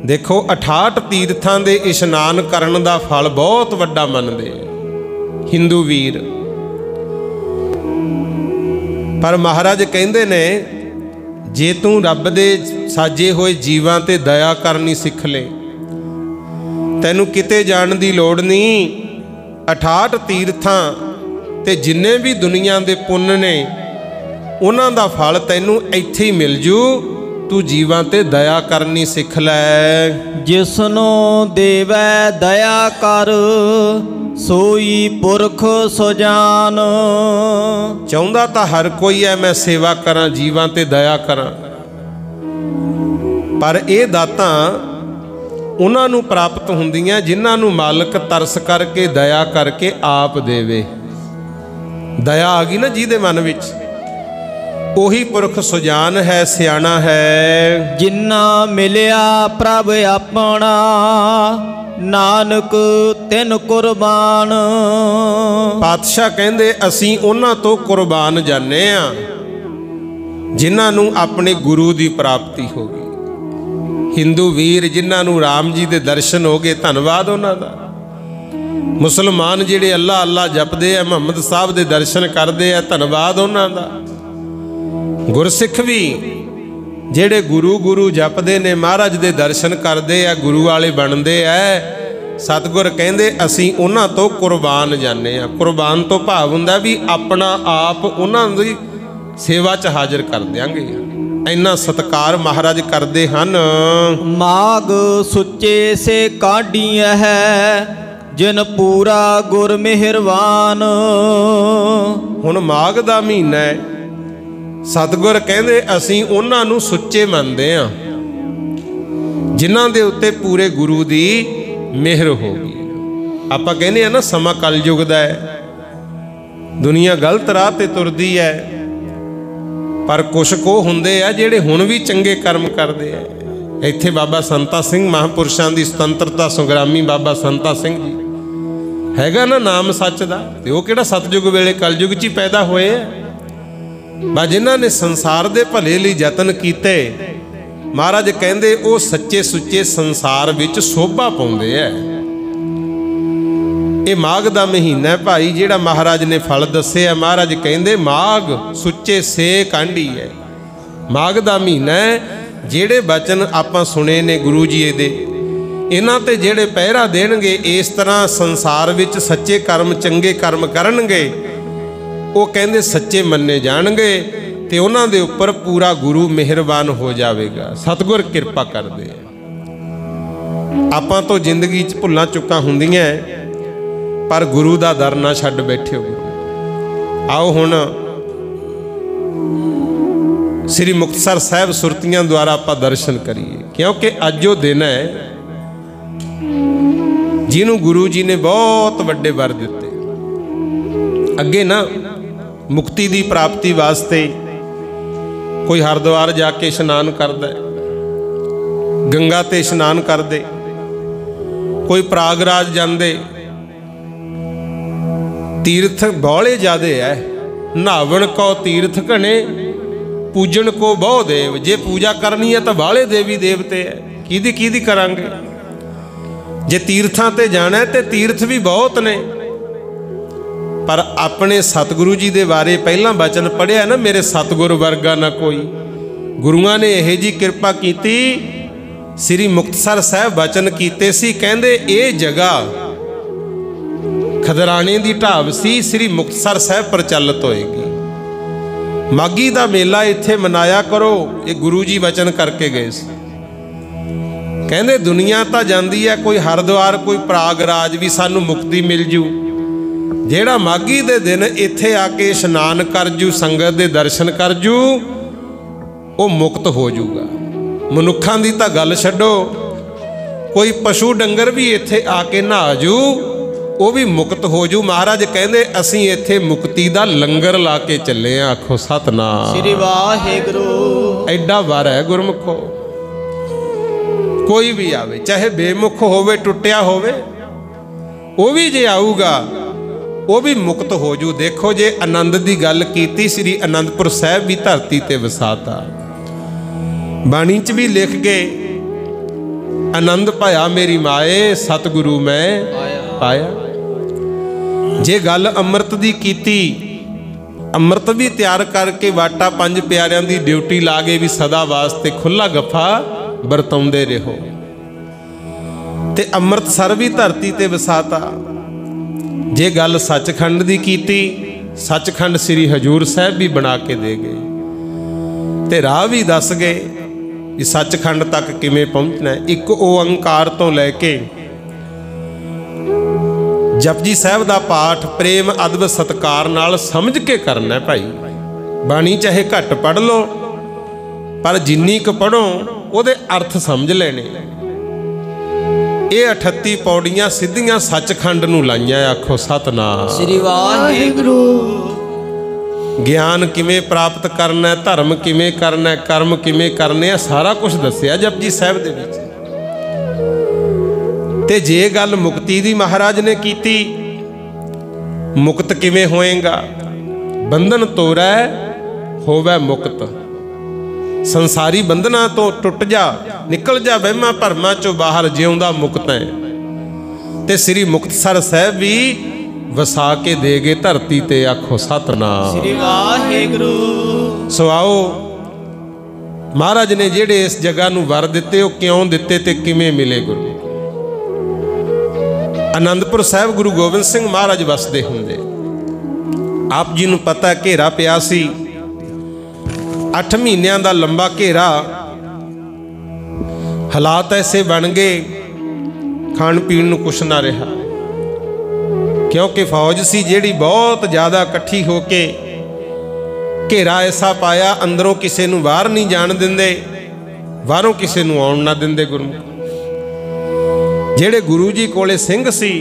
ਦੇਖੋ 68 ਤੀਰਥਾਂ ਦੇ ਇਸ਼ਨਾਨ ਕਰਨ ਦਾ ਫਲ ਬਹੁਤ ਵੱਡਾ ਮੰਨਦੇ ਹਿੰਦੂ ਵੀਰ। ਪਰ ਮਹਾਰਾਜ ਕਹਿੰਦੇ ਨੇ ਜੇ ਤੂੰ ਰੱਬ ਦੇ ਸਾਜੇ ਹੋਏ ਜੀਵਾਂ ਤੇ ਦਇਆ ਕਰਨੀ ਸਿੱਖ ਲੈ, ਤੈਨੂੰ ਕਿਤੇ ਜਾਣ ਦੀ ਲੋੜ ਨਹੀਂ। 68 ਤੀਰਥਾਂ ਤੇ ਜਿੰਨੇ ਵੀ ਦੁਨੀਆ ਦੇ ਪੁੰਨ ਨੇ ਉਹਨਾਂ ਦਾ ਫਲ ਤੈਨੂੰ ਇੱਥੇ ਹੀ ਮਿਲ ਜੂ। ਤੂੰ ਜੀਵਾਂ ਤੇ ਦਇਆ ਕਰਨੀ ਸਿੱਖ ਲੈ। ਜਿਸਨੂੰ ਦੇਵੈ ਦਇਆ ਕਰ, ਸੋਈ ਪੁਰਖ ਸੁਜਾਨ। ਚਾਹੁੰਦਾ ਤਾਂ ਹਰ ਕੋਈ ਹੈ ਮੈਂ ਸੇਵਾ ਕਰਾਂ, ਜੀਵਾਂ ਤੇ ਦਇਆ ਕਰਾਂ, ਪਰ ਇਹ ਦਾਤਾਂ ਉਹਨਾਂ ਨੂੰ ਪ੍ਰਾਪਤ ਹੁੰਦੀਆਂ ਜਿਨ੍ਹਾਂ ਨੂੰ ਮਾਲਕ ਤਰਸ ਕਰਕੇ, ਦਇਆ ਕਰਕੇ ਆਪ ਦੇਵੇ। ਦਇਆ ਆ ਗਈ ਨਾ ਜਿਹਦੇ ਮਨ ਵਿੱਚ, ਉਹੀ ਪੁਰਖ ਸੁਜਾਨ ਹੈ, ਸਿਆਣਾ ਹੈ। ਜਿਨ੍ਹਾਂ ਮਿਲਿਆ ਪ੍ਰਭ ਆਪਣਾ, ਨਾਨਕ ਤਿਨ ਕੁਰਬਾਨ। ਪਾਤਸ਼ਾਹ ਕਹਿੰਦੇ ਅਸੀਂ ਉਹਨਾਂ ਤੋਂ ਕੁਰਬਾਨ ਜਾਂਦੇ ਆ ਜਿਨ੍ਹਾਂ ਨੂੰ ਆਪਣੇ ਗੁਰੂ ਦੀ ਪ੍ਰਾਪਤੀ ਹੋ ਗਈ। ਹਿੰਦੂ ਵੀਰ ਜਿਨ੍ਹਾਂ ਨੂੰ ਰਾਮ ਜੀ ਦੇ ਦਰਸ਼ਨ ਹੋ ਗਏ, ਧੰਨਵਾਦ ਉਹਨਾਂ ਦਾ। ਮੁਸਲਮਾਨ ਜਿਹੜੇ ਅੱਲਾ ਅੱਲਾ ਜਪਦੇ ਆ, ਮੁਹੰਮਦ ਸਾਹਿਬ ਦੇ ਦਰਸ਼ਨ ਕਰਦੇ ਆ, ਧੰਨਵਾਦ ਉਹਨਾਂ ਦਾ। ਗੁਰਸਿੱਖ ਵੀ ਜਿਹੜੇ ਗੁਰੂ ਗੁਰੂ ਜਪਦੇ ਨੇ, ਮਹਾਰਾਜ ਦੇ ਦਰਸ਼ਨ ਕਰਦੇ ਆ, ਗੁਰੂ ਵਾਲੇ ਬਣਦੇ ਆ, ਸਤਿਗੁਰ ਕਹਿੰਦੇ ਅਸੀਂ ਉਹਨਾਂ ਤੋਂ ਕੁਰਬਾਨ ਜਾਂਦੇ ਆ। ਕੁਰਬਾਨ ਤੋਂ ਭਾਵ ਹੁੰਦਾ ਵੀ ਆਪਣਾ ਆਪ ਉਹਨਾਂ ਦੀ ਸੇਵਾ 'ਚ ਹਾਜ਼ਰ ਕਰ ਦਿਆਂਗੇ। ਇੰਨਾ ਸਤਿਕਾਰ ਮਹਾਰਾਜ ਕਰਦੇ ਹਨ। ਮਾਗ ਸੁੱਚੇ ਸੇ ਕਾਢੀਐ ਹੈ, जिन पूरा गुर मेहरबान। हुण माघ दा महीना है, सतगुर कहंदे असीं उन्हां नूं सुच्चे मंनदे हां जिन्हां दे उत्ते पूरे गुरु दी मेहर हो गई। आपां कहने आ ना समा कलयुग दा है, दुनिया गलत राह ते तुरदी है, पर कुछ को हुंदे आ जिहड़े हुण भी चंगे कर्म करदे आ। इत्थे बाबा संता सिंह महापुरुषां दी सुतंत्रता संग्रामी बाबा संता सिंह जी हैगा ना नाम सच दा, ते ओह किहड़ा सतयुग वेले कलयुग च ही पैदा होए आ। बा जिन्हां ने संसार दे भले लई यतन कीते, महाराज कहंदे ओह सच्चे सुच्चे संसार विच शोभा पाउंदे आ। ये माघ दा महीना है भाई, जिहड़ा महाराज ने फल दस्से आ, महाराज कहंदे माघ सुच्चे से कांढी है। माघ दा महीना है, जिहड़े बचन आपां सुने ने गुरु जी दे, इन्हां ते जिहड़े पहरा देणगे, इस तरह संसार विच सच्चे कर्म चंगे कर्म करनगे, वो कहंदे सच्चे मन्ने जाणगे, ते उन्हां दे उपर पूरा गुरु मेहरबान हो जावेगा। सतगुर किरपा करदे। आपां तो जिंदगी च भुल्लां चुक्कां हुंदियां, पर गुरु दा दर ना छड्ड बैठिओ। आओ हुण श्री मुक्तसर साहिब सुरतियां द्वारा आपां दर्शन करिए, क्योंकि अज वो दिन है जिन्हों गुरु जी ने बहुत वड्डे वर दिते। अगे ना मुक्ति की प्राप्ति वास्ते कोई हरिद्वार जाके इशनान करदा, गंगा ते इशनान करदे, कोई प्रयागराज जांदे। तीर्थ बौले ज्यादे है, नहावन को तीर्थ घने, पूजन को बहु देव। जे पूजा करनी है तो बाले देवी देवते है, किहदी करांगे। जे तीर्थां ते जाना है तो तीर्थ भी बहुत ने, पर अपने सतगुरु जी दे बारे पहला वचन पढ़िया ना, मेरे सतगुर वर्गा ना कोई। गुरुआं ने यह जी कृपा कीती, श्री मुक्तसर साहिब वचन कीते सी, कहंदे ये जगह खदराणे दी ढाब सी, श्री मुक्तसर साहिब प्रचलित होएगी। माघी दा मेला इत्थे मनाया करो, ये गुरु जी वचन करके गए सी। कहंदे दुनिया तां जांदी है, कोई हरिद्वार कोई प्रयागराज भी सानू मुक्ति मिल जू। जेड़ा माघी दे दिन इत्थे आके इशनान कर जू, संगत दे दर्शन कर जू, वो मुक्त हो जूगा। मनुखां दी तां गल छड्डो, कोई पशु डंगर भी इत्थे आके नहा जू, वो भी मुक्त हो जू। महाराज कहंदे असीं इत्थे मुक्ति दा लंगर ला के चले आ। आखो सतनाम श्री वाहिगुरू। एडा वार है गुरमुखो, कोई भी आवे, चाहे बेमुख होवे टुटिया होवे, वो भी जे आऊगा वो भी मुक्त हो जू। देखो जे आनंद की गल कीती, श्री आनंदपुर साहिब भी धरती ते वसाता। बाणी च भी लिख गए, आनंद पाया मेरी माए, सतगुरु मैं पाया। जे गल अमृत दी कीती, अमृत भी तैयार करके वाटा पंज प्यारियां दी ड्यूटी ला गए भी सदा वास्ते खुला गफा बरताउंदे रहो। ते अमृतसर भी धरती ते वसाता। जे गल सचखंड दी कीती, सचखंड श्री हजूर साहिब भी बना के दे गए, ते राह भी दस गए कि सचखंड तक किवें पहुंचना है। एक ओंकार तो लैके जपजी साहिब दा पाठ प्रेम अदब सत्कार नाल समझ के करना है भाई। बाणी चाहे घट पढ़ लो, पर जिन्नी क पढ़ो उहदे अर्थ समझ लेने। ये 38 पौड़ियां सीधियां सचखंड नूं लाइयां। आखो सतनाम श्री वाहिगुरू। ज्ञान किवें प्राप्त करना है, धर्म किवें करना है, कर्म किवें करने है, सारा कुछ दस्सिया जपजी साहिब दे विच। ते जे गल मुक्ति दी महाराज ने कीती, मुक्त किवें होएगा। बंधन तोरै होवै मुक्त, संसारी बंधना तो टुट जा, निकल जा वहमां भरमां चों बाहर, जिउंदा मुक्त है। ते श्री मुक्तसर साहिब भी वसा के दे गए धरती ते। आखो सतनाम श्री वाहिगुरू। सो आओ महाराज ने जेड़े इस जगह नूं वर दिते, वो क्यों दिते ते किवें मिले। गुरु आनंदपुर साहिब गुरु गोबिंद सिंह महाराज वसदे हुंदे। आप जी नूं पता घेरा पिया सी, 8 महीनों का लंबा घेरा। हालात ऐसे बन गए, खाण पीण नूं कुछ ना रहा। क्योंकि फौज सी जिहड़ी बहुत ज़्यादा इकट्ठी होके घेरा ऐसा पाया, अंदरों किसी नूं बाहर नहीं जाण दिंदे, बाहरों किसी नूं आउण ना दिंदे। गुरमुख जिहड़े गुरु जी कोले सिंह सी,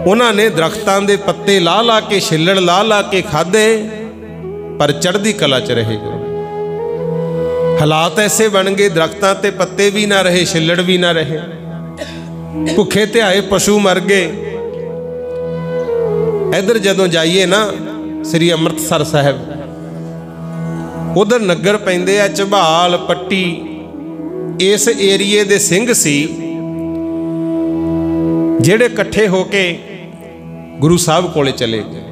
उन्हां ने दरख्तां दे पत्ते ला ला के, छिल्लड़ ला ला के खाधे, पर चढ़दी कला च रहे। गुरु हालात ऐसे बन गए, दरख्तां ते पत्ते भी ना रहे, छिल्लड़ भी ना रहे, भुखे ध्याए पशु मर गए। इधर जदों जाइए ना श्री अमृतसर साहब, उधर नगर पैंदे आ झबाल पट्टी, इस एरिए दे सिंह सी जेड़े इकट्ठे होके गुरु साहब कोले चले गए।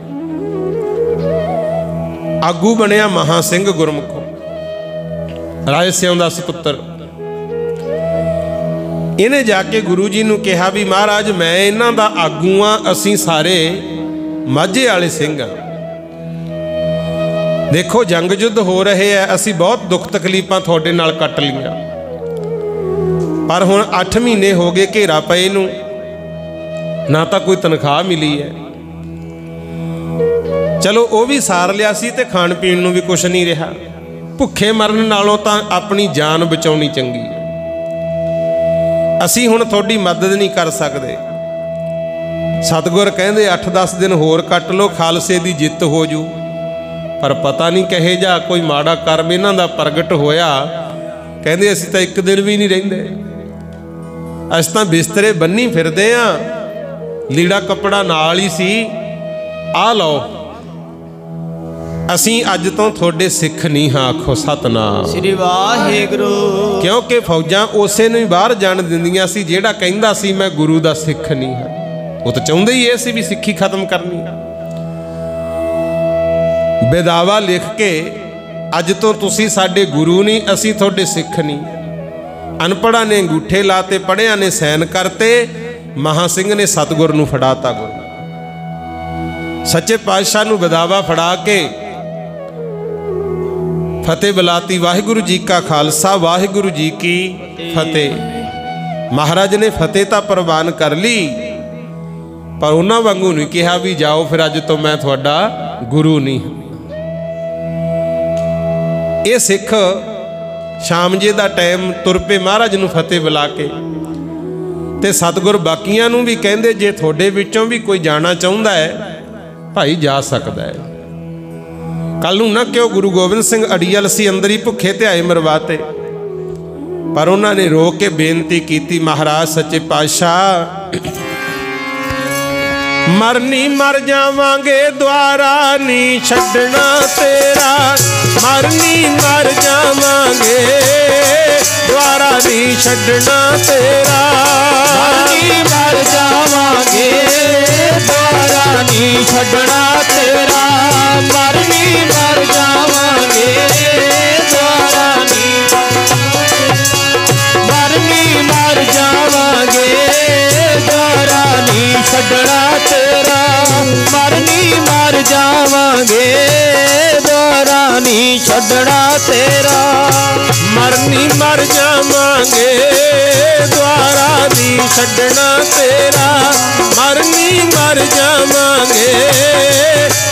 आगू बनया महा सिंह गुरमुखो, राय सिंह दा सुपुत्र। इन्हें जाके गुरु जी नूं कहा भी महाराज मैं इन्हां दा आगू हाँ, असीं सारे माझे वाले सिंह हाँ। देखो जंग युद्ध हो रहे हैं, असीं बहुत दुख तकलीफां तुहाडे नाल कट लियां, पर हुण 8 महीने हो गए घेरा पए नूं, ना तो कोई तनख्वाह मिली है। चलो वो भी सार लिया सी ते खाण पीण नूं भी कुछ नहीं रहा। भुखे मरन नालों तां अपनी जान बचाउणी चंगी है। असीं हुण तुहाडी मदद नहीं कर सकदे। सतगुर कहंदे 8-10 दिन होर कट लो, खालसे दी जिੱਤ हो जू। पर पता नहीं कहे जा कोई माड़ा कर्म इन्हां दा प्रगट होया, कहंदे असीं तां 1 दिन भी नहीं रहिंदे, असीं तां बिस्तरे बन्नी फिरदे आ, लीड़ा कपड़ा नाल ही सी, आ लो असीं अज तो थोड़े सिख नहीं हाँ। आखो सतनाम श्री वाहिगुरू। क्योंकि फौजां उसे नूं ही बाहर जाण दिंदियां सी जिहड़ा कहंदा सी मैं गुरु दा सिख नहीं हाँ। वो तो चाहुंदे ही ये सी भी सिक्खी खत्म करनी। बेदावा लिख के अज तो तुसी साडे गुरु नहीं, असी थोड़े सिख नहीं। अनपढ़ा ने अंगूठे लाते, पढ़िया ने सैन करते, महासिंह ने सतगुर नूं फड़ाता। गुरु सच्चे पातशाह नूं बेदावा फड़ा के फतेह बुलाती। वाहिगुरु जी का खालसा, वाहिगुरु जी की फतेह। महाराज ने फतेह तां प्रवान कर ली, पर उन्हां वांगू नहीं कहा भी जाओ फिर अज तो मैं तुहाडा गुरु नहीं। ये सिख शाम जे दा टाइम तुर पे महाराज नूं फतेह बुला के, ते सतगुर बाकियां नूं भी कहंदे जे थोड़े विचों भी कोई जाना चाहुंदा है भाई जा सकदा है। कल नूं ना क्यों गुरु गोबिंद सिंह अड़ीअल सी अंदर ही भुखे ध्याए मरवाते, पर उन्होंने रो के बेनती की महाराज सच्चे पातशाह मरनी मर जावांगे द्वारा नहीं छड्डना तेरा, मरनी मर जावांगे द्वारा नहीं छड्डना तेरा, मरनी मर जावांगे द्वारा नहीं छड्डना तेरा, मरनी मर जावांगे द्वारा नहीं, मरनी मर जावांगे द्वारा नहीं छड्डना तेरा, मरनी मर जावांगे द्वारा नहीं छड्डना तेरा, मरनी मर जावांगे द्वारा नहीं छड्डना तेरा, मरनी मर जावांगे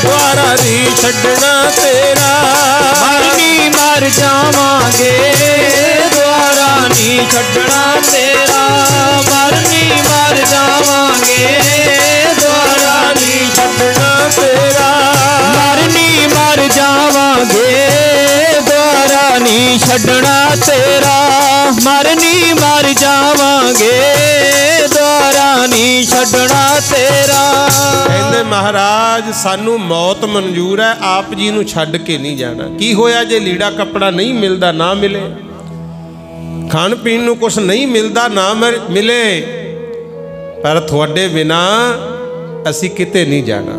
द्वारा नहीं छड्डना तेरा, मरनी मर जावांगे द्वारा नहीं छड्डना तेरा, मरनी मर जावांगे द्वारा नहीं छड्डना तेरा, मरनी मर जावांगे द्वारा नहीं छड्डना तेरा, मरनी मर जावांगे द्वारा नहीं छड्डना तेरा। कहंदे महाराज सानू मौत मंजूर है, आप जी नू छड्ड के नहीं जाना। की होया जे लीड़ा कपड़ा नहीं मिलता ना मिले, खाण पीण नू कुछ नहीं मिलता ना मिले, पर थोड़े बिना असी किते नहीं जाना।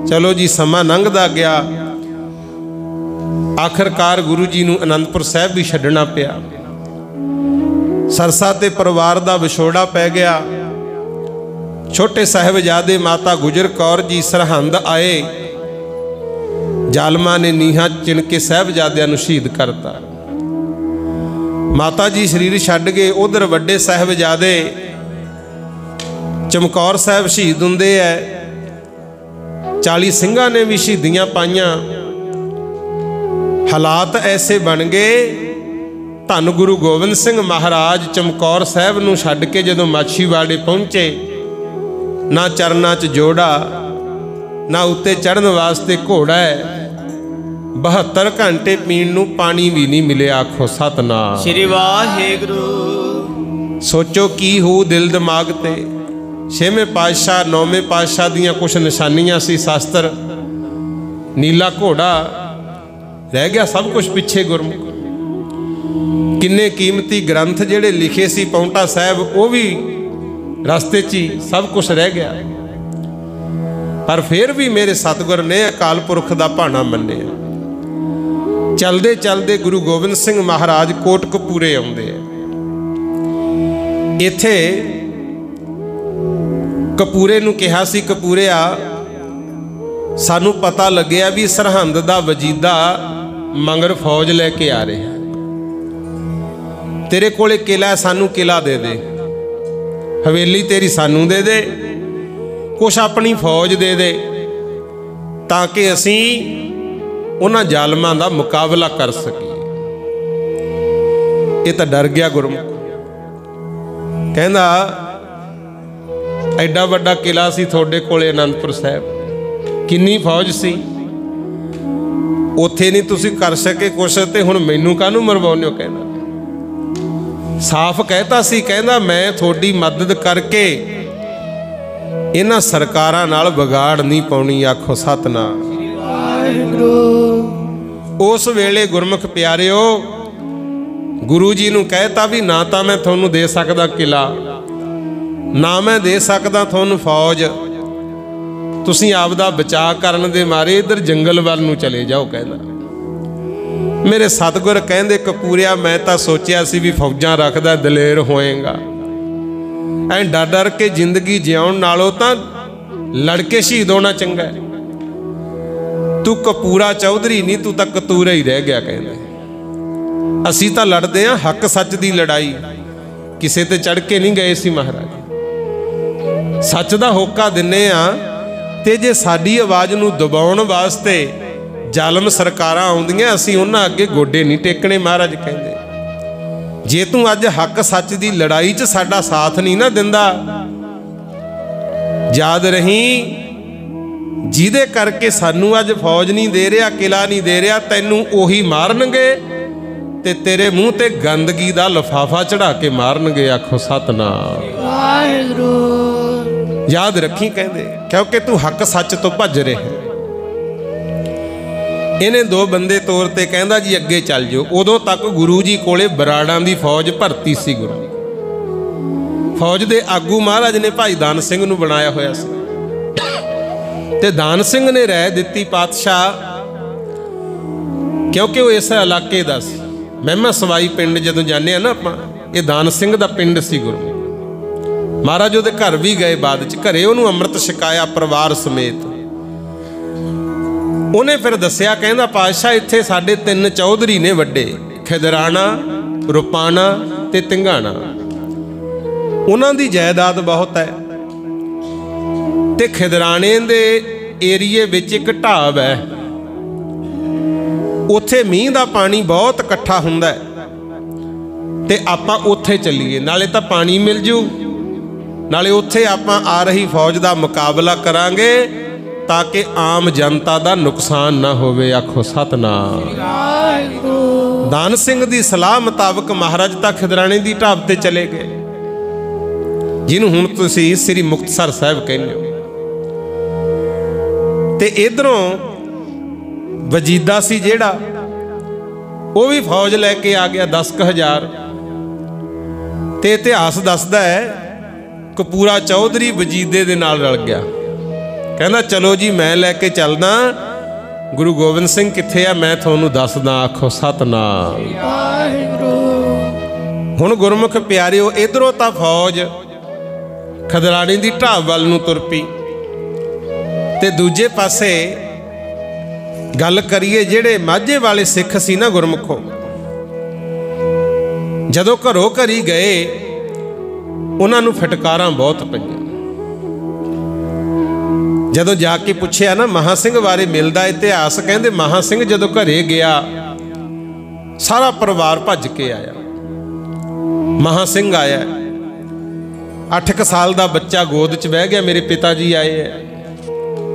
चलो जी समा लंघदा गया, आखिरकार गुरु जी नू आनंदपुर साहब भी छड्डना पिया। सरसा ते परिवार दा विछोड़ा पै गया। छोटे साहिबजादे माता गुजर कौर जी सरहंद आए, जालमा ने नीहा चिन के साहिबजादियां नू शहीद करता। माता जी शरीर छड्ड गए। उधर वड्डे साहिबजादे ਚਮਕੌਰ ਸਾਹਿਬ ਸ਼ਹੀਦ ਹੁੰਦੇ ਐ, 40 ਸਿੰਘਾਂ ਨੇ ਵੀ ਸ਼ਹੀਦੀਆਂ ਪਾਈਆਂ। ਹਾਲਾਤ ਐਸੇ ਬਣ ਗਏ, ਧੰਨ ਗੁਰੂ ਗੋਬਿੰਦ ਸਿੰਘ ਮਹਾਰਾਜ ਚਮਕੌਰ ਸਾਹਿਬ ਨੂੰ ਛੱਡ ਕੇ ਜਦੋਂ ਮਾਛੀਵਾੜੇ ਪਹੁੰਚੇ, ਨਾ ਚਰਨਾਂ 'ਚ ਜੋੜਾ, ਨਾ ਉੱਤੇ ਚੜ੍ਹਨ ਵਾਸਤੇ ਘੋੜਾ ਹੈ। 72 ਘੰਟੇ ਪੀਣ ਨੂੰ ਪਾਣੀ ਵੀ ਨਹੀਂ ਮਿਲਿਆ। ਆਖੋ ਸਤਨਾਮ ਸ੍ਰੀ ਵਾਹਿਗੁਰੂ। ਸੋਚੋ ਕੀ ਹੋਊ ਦਿਲ ਦਿਮਾਗ ਤੇ। 6ਵੇਂ ਪਾਤਸ਼ਾਹ 9ਵੇਂ ਪਾਤਸ਼ਾਹ ਦੀਆਂ ਕੁਛ ਨਿਸ਼ਾਨੀਆਂ ਸੀ ਸ਼ਾਸਤਰ। ਨੀਲਾ ਘੋੜਾ ਰਹਿ ਗਿਆ, ਸਭ ਕੁਝ ਪਿੱਛੇ ਗੁਰਮੁਖ। ਕਿੰਨੇ ਕੀਮਤੀ ਗ੍ਰੰਥ ਜਿਹੜੇ ਲਿਖੇ ਸੀ ਪਾਉਂਟਾ ਸਾਹਿਬ, ਉਹ ਵੀ ਰਸਤੇ 'ਚ ਹੀ ਸਭ ਕੁਝ ਰਹਿ ਗਿਆ। ਪਰ ਫਿਰ ਵੀ ਮੇਰੇ ਸਤਿਗੁਰ ਨੇ ਅਕਾਲ ਪੁਰਖ ਦਾ ਭਾਣਾ ਮੰਨਿਆ। ਚਲਦੇ ਚਲਦੇ ਗੁਰੂ ਗੋਬਿੰਦ ਸਿੰਘ ਮਹਾਰਾਜ ਕੋਟਕਪੂਰੇ ਆਉਂਦੇ ਆ। ਇੱਥੇ ਕਪੂਰੇ ਨੂੰ ਕਿਹਾ ਸੀ, ਕਪੂਰਿਆ ਸਾਨੂੰ ਪਤਾ ਲੱਗਿਆ ਵੀ ਸਰਹੰਦ ਦਾ ਵਜੀਦਾ ਮੰਗਰ ਫੌਜ ਲੈ ਕੇ ਆ ਰਿਹਾ, ਤੇਰੇ ਕੋਲੇ ਕਿਲਾ, ਸਾਨੂੰ ਕਿਲਾ ਦੇ ਦੇ, ਹਵੇਲੀ ਤੇਰੀ ਸਾਨੂੰ ਦੇ ਦੇ, ਕੁਛ ਆਪਣੀ ਫੌਜ ਦੇ ਦੇ, ਤਾਂ ਕਿ ਅਸੀਂ ਉਹਨਾਂ ਜ਼ਾਲਮਾਂ ਦਾ ਮੁਕਾਬਲਾ ਕਰ ਸਕੀਏ। ਇਹ ਤਾਂ ਡਰ ਗਿਆ ਗੁਰਮੁਖ। ਕਹਿੰਦਾ ਐਡਾ ਵੱਡਾ ਕਿਲਾ ਸੀ ਤੁਹਾਡੇ ਕੋਲੇ ਅਨੰਦਪੁਰ ਸਾਹਿਬ, ਕਿੰਨੀ ਫੌਜ ਸੀ, ਉੱਥੇ ਨਹੀਂ ਤੁਸੀਂ ਕਰ ਸਕੇ ਕੁਛ, ਤੇ ਹੁਣ ਮੈਨੂੰ ਕਾਹਨੂੰ ਮਰਵਾਉਂਦੇ ਹੋ? ਕਹਿੰਦਾ ਸਾਫ਼ ਕਹਿਤਾ ਸੀ, ਕਹਿੰਦਾ ਮੈਂ ਤੁਹਾਡੀ ਮਦਦ ਕਰਕੇ ਇਹਨਾਂ ਸਰਕਾਰਾਂ ਨਾਲ ਵਿਗਾੜ ਨਹੀਂ ਪਾਉਣੀ। ਆਖੋ ਸਤਨਾਮ ਵਾਹਿਗੁਰੂ। ਉਸ ਵੇਲੇ ਗੁਰਮੁਖ ਪਿਆਰਿਓ, ਗੁਰੂ ਜੀ ਨੂੰ ਕਹਿਤਾ ਵੀ ਨਾ ਤਾਂ ਮੈਂ ਤੁਹਾਨੂੰ ਦੇ ਸਕਦਾ ਕਿਲਾ, ਨਾ ਮੈਂ ਦੇ ਸਕਦਾ ਤੁਹਾਨੂੰ ਫੌਜ, ਤੁਸੀਂ ਆਪਦਾ ਬਚਾਅ ਕਰਨ ਦੇ ਮਾਰੇ ਇੱਧਰ ਜੰਗਲ ਵੱਲ ਨੂੰ ਚਲੇ ਜਾਓ। ਕਹਿੰਦਾ ਮੇਰੇ ਸਤਿਗੁਰ ਕਹਿੰਦੇ, ਕਪੂਰਿਆ ਮੈਂ ਤਾਂ ਸੋਚਿਆ ਸੀ ਵੀ ਫੌਜਾਂ ਰੱਖਦਾ ਦਲੇਰ ਹੋਏਗਾ, ਐਂ ਡਰ ਡਰ ਕੇ ਜ਼ਿੰਦਗੀ ਜਿਉਣ ਨਾਲੋਂ ਤਾਂ ਲੜ ਕੇ ਸ਼ਹੀਦ ਹੋਣਾ ਚੰਗਾ ਹੈ। ਤੂੰ ਕਪੂਰਾ ਚੌਧਰੀ ਨਹੀਂ, ਤੂੰ ਤਾਂ ਕਤੂਰਾ ਹੀ ਰਹਿ ਗਿਆ। ਕਹਿੰਦੇ ਅਸੀਂ ਤਾਂ ਲੜਦੇ ਆਂ ਹੱਕ ਸੱਚ ਦੀ ਲੜਾਈ, ਕਿਸੇ ਤੇ ਚੜ ਕੇ ਨਹੀਂ ਗਏ ਸੀ ਮਹਾਰਾਜ। ਸੱਚ ਦਾ ਹੋਕਾ ਦਿੰਨੇ ਆ, ਤੇ ਜੇ ਸਾਡੀ ਆਵਾਜ਼ ਨੂੰ ਦਬਾਉਣ ਵਾਸਤੇ ਜ਼ਾਲਮ ਸਰਕਾਰਾਂ ਆਉਂਦੀਆਂ, ਅਸੀਂ ਉਹਨਾਂ ਅੱਗੇ ਗੋਡੇ ਨਹੀਂ ਟੇਕਣੇ। ਮਹਾਰਾਜ ਕਹਿੰਦੇ ਜੇ ਤੂੰ ਅੱਜ ਹੱਕ ਸੱਚ ਦੀ ਲੜਾਈ 'ਚ ਸਾਡਾ ਸਾਥ ਨਹੀਂ ਨਾ ਦਿੰਦਾ, ਯਾਦ ਰਹੀ ਜਿਹਦੇ ਕਰਕੇ ਸਾਨੂੰ ਅੱਜ ਫੌਜ ਨਹੀਂ ਦੇ ਰਿਹਾ, ਕਿਲਾ ਨਹੀਂ ਦੇ ਰਿਹਾ, ਤੈਨੂੰ ਉਹੀ ਮਾਰਨਗੇ ਤੇ ਤੇਰੇ ਮੂੰਹ ਤੇ ਗੰਦਗੀ ਦਾ ਲਿਫਾਫਾ ਚੜਾ ਕੇ ਮਾਰਨਗੇ। ਆਖੋ ਸਤਨਾਮ ਵਾਹਿਗੁਰੂ। ਯਾਦ ਰੱਖੀ ਕਹਿੰਦੇ, ਕਿਉਂਕਿ ਤੂੰ ਹੱਕ ਸੱਚ ਤੋਂ ਭੱਜ ਰਿਹਾ। ਇਹਨੇ 2 ਬੰਦੇ ਤੌਰ ਤੇ ਕਹਿੰਦਾ ਜੀ ਅੱਗੇ ਚੱਲ ਜਾਓ। ਉਦੋਂ ਤੱਕ ਗੁਰੂ ਜੀ ਕੋਲੇ ਬਰਾੜਾਂ ਦੀ ਫੌਜ ਭਰਤੀ ਸੀ। ਗੁਰੂ ਫੌਜ ਦੇ ਆਗੂ ਮਹਾਰਾਜ ਨੇ ਭਾਈ ਦਾਨ ਸਿੰਘ ਨੂੰ ਬਣਾਇਆ ਹੋਇਆ ਸੀ, ਤੇ ਦਾਨ ਸਿੰਘ ਨੇ ਰਹਿ ਦਿੱਤੀ ਪਾਤਸ਼ਾਹ, ਕਿਉਂਕਿ ਉਹ ਇਸ ਇਲਾਕੇ ਦਾ ਸੀ। ਮਹਿਮਾ ਸਵਾਈ ਪਿੰਡ ਜਦੋਂ ਜਾਂਦੇ ਆ ਨਾ ਆਪਾਂ, ਇਹ ਦਾਨ ਸਿੰਘ ਦਾ ਪਿੰਡ ਸੀ। ਗੁਰੂ ਮਹਾਰਾਜ ਉਹਦੇ ਘਰ ਵੀ ਗਏ, ਬਾਅਦ ਚ ਘਰੇ ਉਹਨੂੰ ਅੰਮ੍ਰਿਤ ਛਕਾਇਆ ਪਰਿਵਾਰ ਸਮੇਤ। ਉਹਨੇ ਫਿਰ ਦੱਸਿਆ, ਕਹਿੰਦਾ ਪਾਤਸ਼ਾਹ ਇੱਥੇ ਸਾਡੇ 3 ਚੌਧਰੀ ਨੇ ਵੱਡੇ, ਖਿਦਰਾਣਾ, ਰੁਪਾਣਾ ਤੇ ਤਿੰਗਾਣਾ। ਉਹਨਾਂ ਦੀ ਜਾਇਦਾਦ ਬਹੁਤ ਹੈ, ਤੇ ਖਿਦਰਾਣੇ ਦੇ ਏਰੀਏ ਵਿੱਚ ਇੱਕ ਢਾਬ ਹੈ, ਉੱਥੇ ਮੀਂਹ ਦਾ ਪਾਣੀ ਬਹੁਤ ਇਕੱਠਾ ਹੁੰਦਾ, ਤੇ ਆਪਾਂ ਉੱਥੇ ਚੱਲੀਏ, ਨਾਲੇ ਤਾਂ ਪਾਣੀ ਮਿਲ ਜੂ, ਨਾਲੇ ਉੱਥੇ ਆਪਾਂ ਆ ਰਹੀ ਫੌਜ ਦਾ ਮੁਕਾਬਲਾ ਕਰਾਂਗੇ, ਤਾਂ ਕਿ ਆਮ ਜਨਤਾ ਦਾ ਨੁਕਸਾਨ ਨਾ ਹੋਵੇ। ਆਖੋ ਸਤਨਾਮ। ਦਾਨ ਸਿੰਘ ਦੀ ਸਲਾਹ ਮੁਤਾਬਕ ਮਹਾਰਾਜ ਤਾਂ ਖਿਦਰਾਣੇ ਦੀ ਢਾਬ ਤੇ ਚਲੇ ਗਏ, ਜਿਹਨੂੰ ਹੁਣ ਤੁਸੀਂ ਸ੍ਰੀ ਮੁਕਤਸਰ ਸਾਹਿਬ ਕਹਿੰਦੇ ਹੋ। ਤੇ ਇਧਰੋਂ ਵਜੀਦਾ ਸੀ ਜਿਹੜਾ, ਉਹ ਵੀ ਫੌਜ ਲੈ ਕੇ ਆ ਗਿਆ 10,000। ਤੇ ਇਤਿਹਾਸ ਦੱਸਦਾ ਹੈ ਕਪੂਰਾ ਚੌਧਰੀ ਵਜੀਦੇ ਦੇ ਨਾਲ ਰਲ ਗਿਆ। ਕਹਿੰਦਾ ਚਲੋ ਜੀ ਮੈਂ ਲੈ ਕੇ ਚੱਲਦਾ, ਗੁਰੂ ਗੋਬਿੰਦ ਸਿੰਘ ਕਿੱਥੇ ਆ ਮੈਂ ਤੁਹਾਨੂੰ ਦੱਸਦਾ। ਆਖੋ ਸਤਨਾਮ ਵਾਹਿਗੁਰੂ। ਹੁਣ ਗੁਰਮੁਖ ਪਿਆਰਿਓ, ਇਧਰੋਂ ਤਾਂ ਫੌਜ ਖਿਦਰਾਣੇ ਦੀ ਢਾਬ ਵੱਲ ਨੂੰ ਤੁਰ ਪਈ, ਤੇ ਦੂਜੇ ਪਾਸੇ ਗੱਲ ਕਰੀਏ ਜਿਹੜੇ ਮਾਝੇ ਵਾਲੇ ਸਿੱਖ ਸੀ ਨਾ ਗੁਰਮੁਖੋ, ਜਦੋਂ ਘਰੋਂ ਘਰੀ ਗਏ ਉਹਨਾਂ ਨੂੰ ਫਟਕਾਰਾਂ ਬਹੁਤ ਪਈਆਂ। जदों जाके पुछया ना महा सिंह बारे मिलदा इतिहास, कहंदे महा सिंह जदों घरे गया सारा परिवार भज के आया। महा सिंह आया, 8 साल का बच्चा गोद च बह गया। मेरे पिता जी आए है,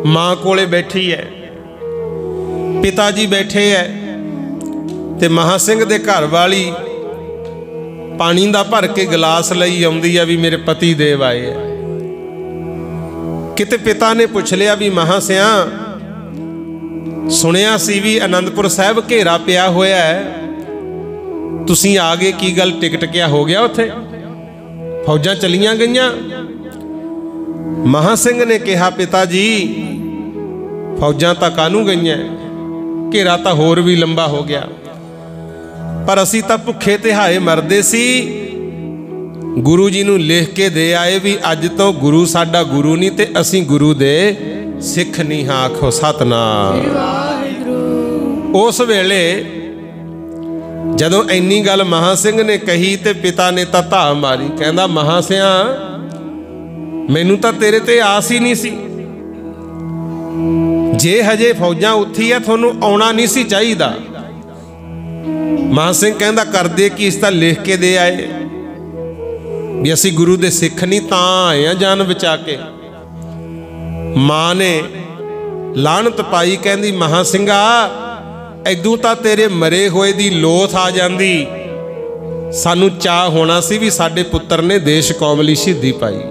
माँ कोले बैठी है, पिता जी बैठे है, ते महा सिंह दे घर वाली पानी दा भर के गिलास लई आउंदी है भी मेरे पति देव आए है। किते पिता ने पुछ लिया भी महा सिया सुनिया सी भी आनंदपुर साहब घेरा पिया होया है, तुसी आ गए, की गल टिकट क्या हो गया उत्थे, फौजां चलियां गईयां? महा सिंह ने कहा पिता जी फौजां तां कानू गईयां, घेरा तां होर भी लंबा हो गया, पर असी तां भुखे तिहाए मरदे सी। गुरु जी नूं लिख के दे आए भी अज तो गुरु साडा गुरु नहीं ते असी गुरु दे सिख नहीं हाँ। आखो सतनाम। उस वेले जदों इन्नी गल महा सिंह ने कही ते पिता ने तां धा मारी, कहंदा महा सिया मैनू तां तेरे ते आस ही नहीं सी, जे हजे फौजां उत्थी है थोनू आउणा नहीं सी चाहीदा। महा सिंह कहंदा करदे की इस तां लिख के दे आए भी असी गुरु दे सिख नहीं तां आए हैं जान बचा के। मां ने लानत पाई, कहंदी महा सिंघा ऐदू तां तेरे मरे होए दी लोथ आ जांदी, सानू चाह होना सी भी साडे पुत्तर ने देश कौम लई शहीदी पाई है।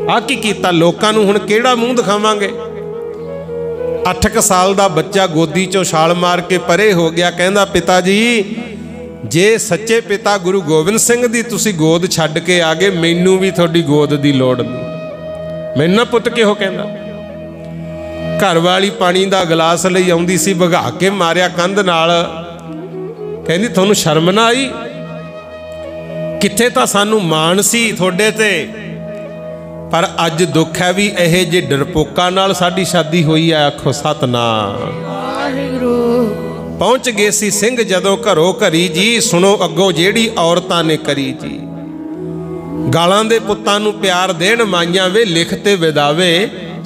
आ की कीता, लोकां नूं हुण किहड़ा मूंह दिखावांगे? 8 साल दा बच्चा गोदी चों छाल मार के परे हो गया। कहंदा पिता जी जे सच्चे पिता गुरु गोबिंद सिंह दी तुसी गोद छड्ड के आ गए, मैनू भी थोड़ी गोद दी लोड़ नहीं। मैनू ना पुੱਤ किहो कहंदा। घर वाली पानी दा गिलास लई आउंदी सी, भगा के मारिया कंध नाल। कहंदी तुहानू शर्म ना आई? किथे तां सानू माण सी थोड़े ते, पर अज दुख है भी इह जे डरपोका नाल साडी शादी हुई है। आखो सतनाम। पहुंच गए सी सिंह जदों घरों घरी जी, सुनो अगों जेड़ी औरतां ने करी जी। गालां दे पुत्तां नूं प्यार देण माइयां वे, लिखते विदावे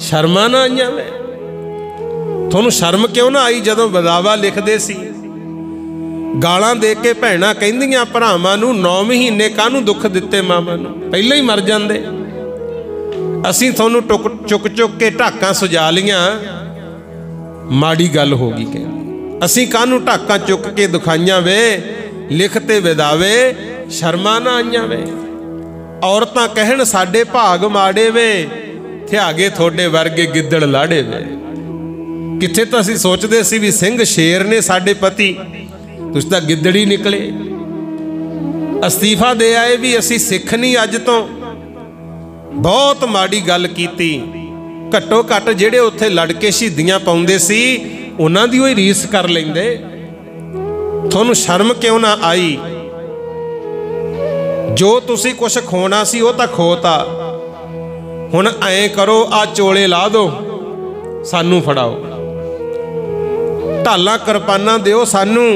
शर्मा ना आईयां वे। तुहानूं शर्म क्यों ना आई जदों विदावा लिखदे सी? गालां दे के भैणां कहंदियां भरावां नूं 9 महीने काहनूं दुख दित्ते मावां नूं, पहिलां ही मर जांदे। असीं तुहानूं चुक चुक के ढाकां सजा लियां, माड़ी गल हो गई। कहंदी असी कानू ढाकां चुक के दुखाइयां वे, लिखते विदावे शर्मा ना आईयां वे। औरतां कहण साडे भाग माड़े वे, थियागे थोड़े वर्गे गिद्दड़ लाड़े वे। किथे तां असीं सोचदे सी भी सिंह शेर ने साडे पति, तुसीं तां गिद्दड़ ही निकले। अस्तीफा दे आए भी असीं सिख नहीं अज तो। बहुत माड़ी गल कीती। घट्टो घट जिहड़े उत्थे लड़ के शहीदियां पाउंदे सी उन्हां दी ओही रीस कर लेंदे। तुहानूं शर्म क्यों ना आई? जो तुसी कुछ खोना सी वो तां खोता, हुण ऐ करो आ चोले ला दो सानू फड़ाओ, ढालां किरपानां दिओ सानू,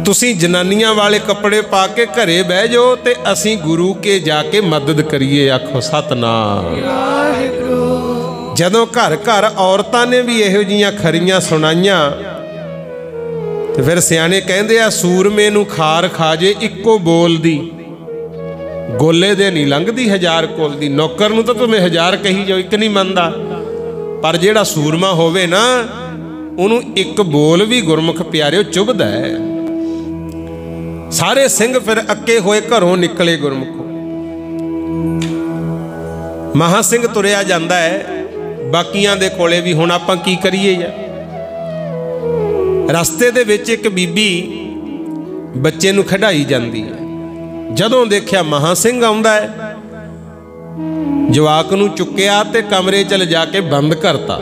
तुसी जनानियां वाले कपड़े पा के घरे बह जाओ ते असीं गुरु के जाके मदद करिए। आखो सतनाम। जदों घर घर औरतां ने भी इहो जिहियां खरियां सुनाइयां ते फिर सियाणे कहंदे आ सूरमे नूं खार खा जे इक्को बोल दी, गोले दे नहीं लंघदी 1000 कोल दी। नौकर नूं तां तुमें 1000 कही जाओ, एक नहीं मनदा, पर जिहड़ा सूरमा होवे ना उहनूं एक बोल भी गुरमुख प्यारिओ चुभदा है। सारे सिंह फिर अक्के होए घरों निकले गुरमुखों। महा सिंह तुरिया जांदा है, बाकियां दे कोले भी हुण आपां की करिए यार। रस्ते दे विच एक बीबी बच्चे नूं खिडाई जांदी है। जदों देखिया महा सिंह आउंदा है, जवाक नूं चुक्किया ते कमरे च जाके बंद करता।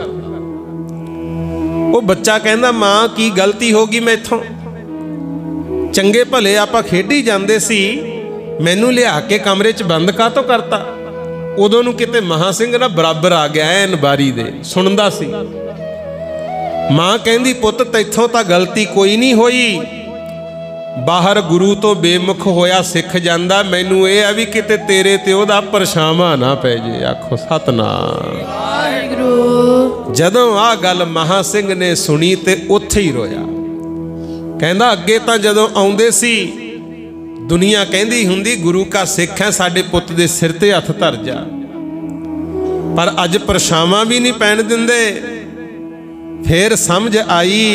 वो बच्चा कहंदा मां की गलती हो गई मैथों, चंगे भले आपां खेडी जांदे सी, मैनू लिया के कमरे च बंद कातों करता। उदों नूं किते महा सिंह ना बराबर आ गया ऐन बारी दे सुनदा सी। मां कहंदी पुत्त तैथों तां गलती कोई नहीं होई, बाहर गुरु तो बेमुख होया सिख जांदा, मैनू ये आ भी किते तेरे ते ओदा परछावां ना पै जे। आखो सतनाम वाहिगुरू। जदों आ गल महा सिंह ने सुनी ते उत्थे ही रोया। कहंदा अगे तां जदों आउंदे सी दुनिया कहंदी हुंदी गुरु का सिख है, साडे पुੱਤ दे सिर ते हथ धर जा, पर अज परछावां भी नहीं पैण दिंदे। फिर समझ आई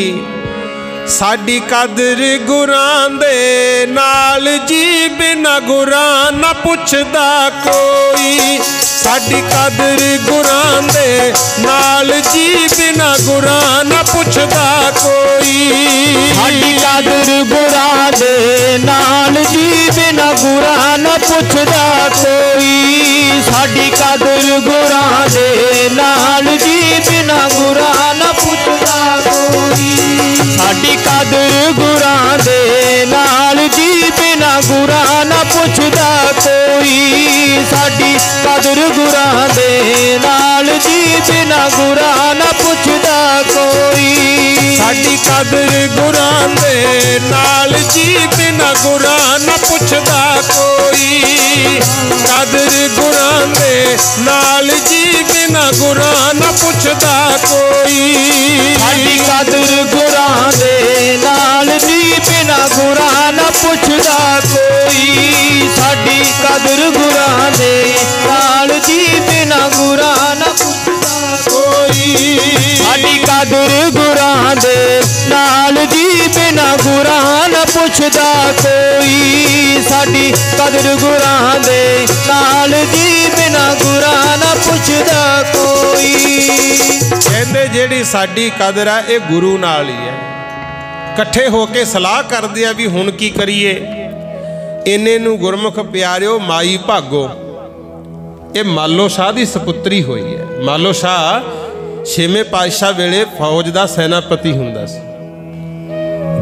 साडी कदर गुरां दे नाल जी, बिना गुरां ना पुछदा कोई। साडी कदर गुरां दे नाल जी, बिना गुरां ना पुछदा कोई। साडी कदर गुरां दे नाल जी, बिना गुरां ना पुछदा कोई। साडी कदर गुरां दे नाल जी, बिना गुरां ना पुछदा कोई। साडी कदर गुरां दे नाल जी, बिना गुरां ना पुछदा कोई। साडी कदर गुरां दे नाल जी, बिना गुरां ना पुछदा कोई। साडी कदर गुरां दे नाल जी, बिना गुरां ना पुछदा कोई। कदर गुरां दे नाल जी, बिना गुरां ना पुछदा कोई। साडी कदर गुरां दे नाल जी, बिना गुरां ना पुछदा कोई। साडी कदर गुरां दे नाल जी, बिना गुरां ना पुछदा कोई। साडी कदर गुरां दे नाल जी, बिना गुरां ना पुछदा कोई। साडी कदर गुरां दे नाल जी, बिना गुरां ना पुछदा कोई। कहंदे जेड़ी साडी कदर है ये गुरु नाल ही है। इकट्ठे होके सलाह करदे आ भी हुण की करिए। इन्ने नूं गुरमुख प्यारिओ माई भागो, ये मालो शाह दी सपुत्री हुई है। मालो शाह 6वें पातशाह वेले फौज का सैनापति हुंदा सी।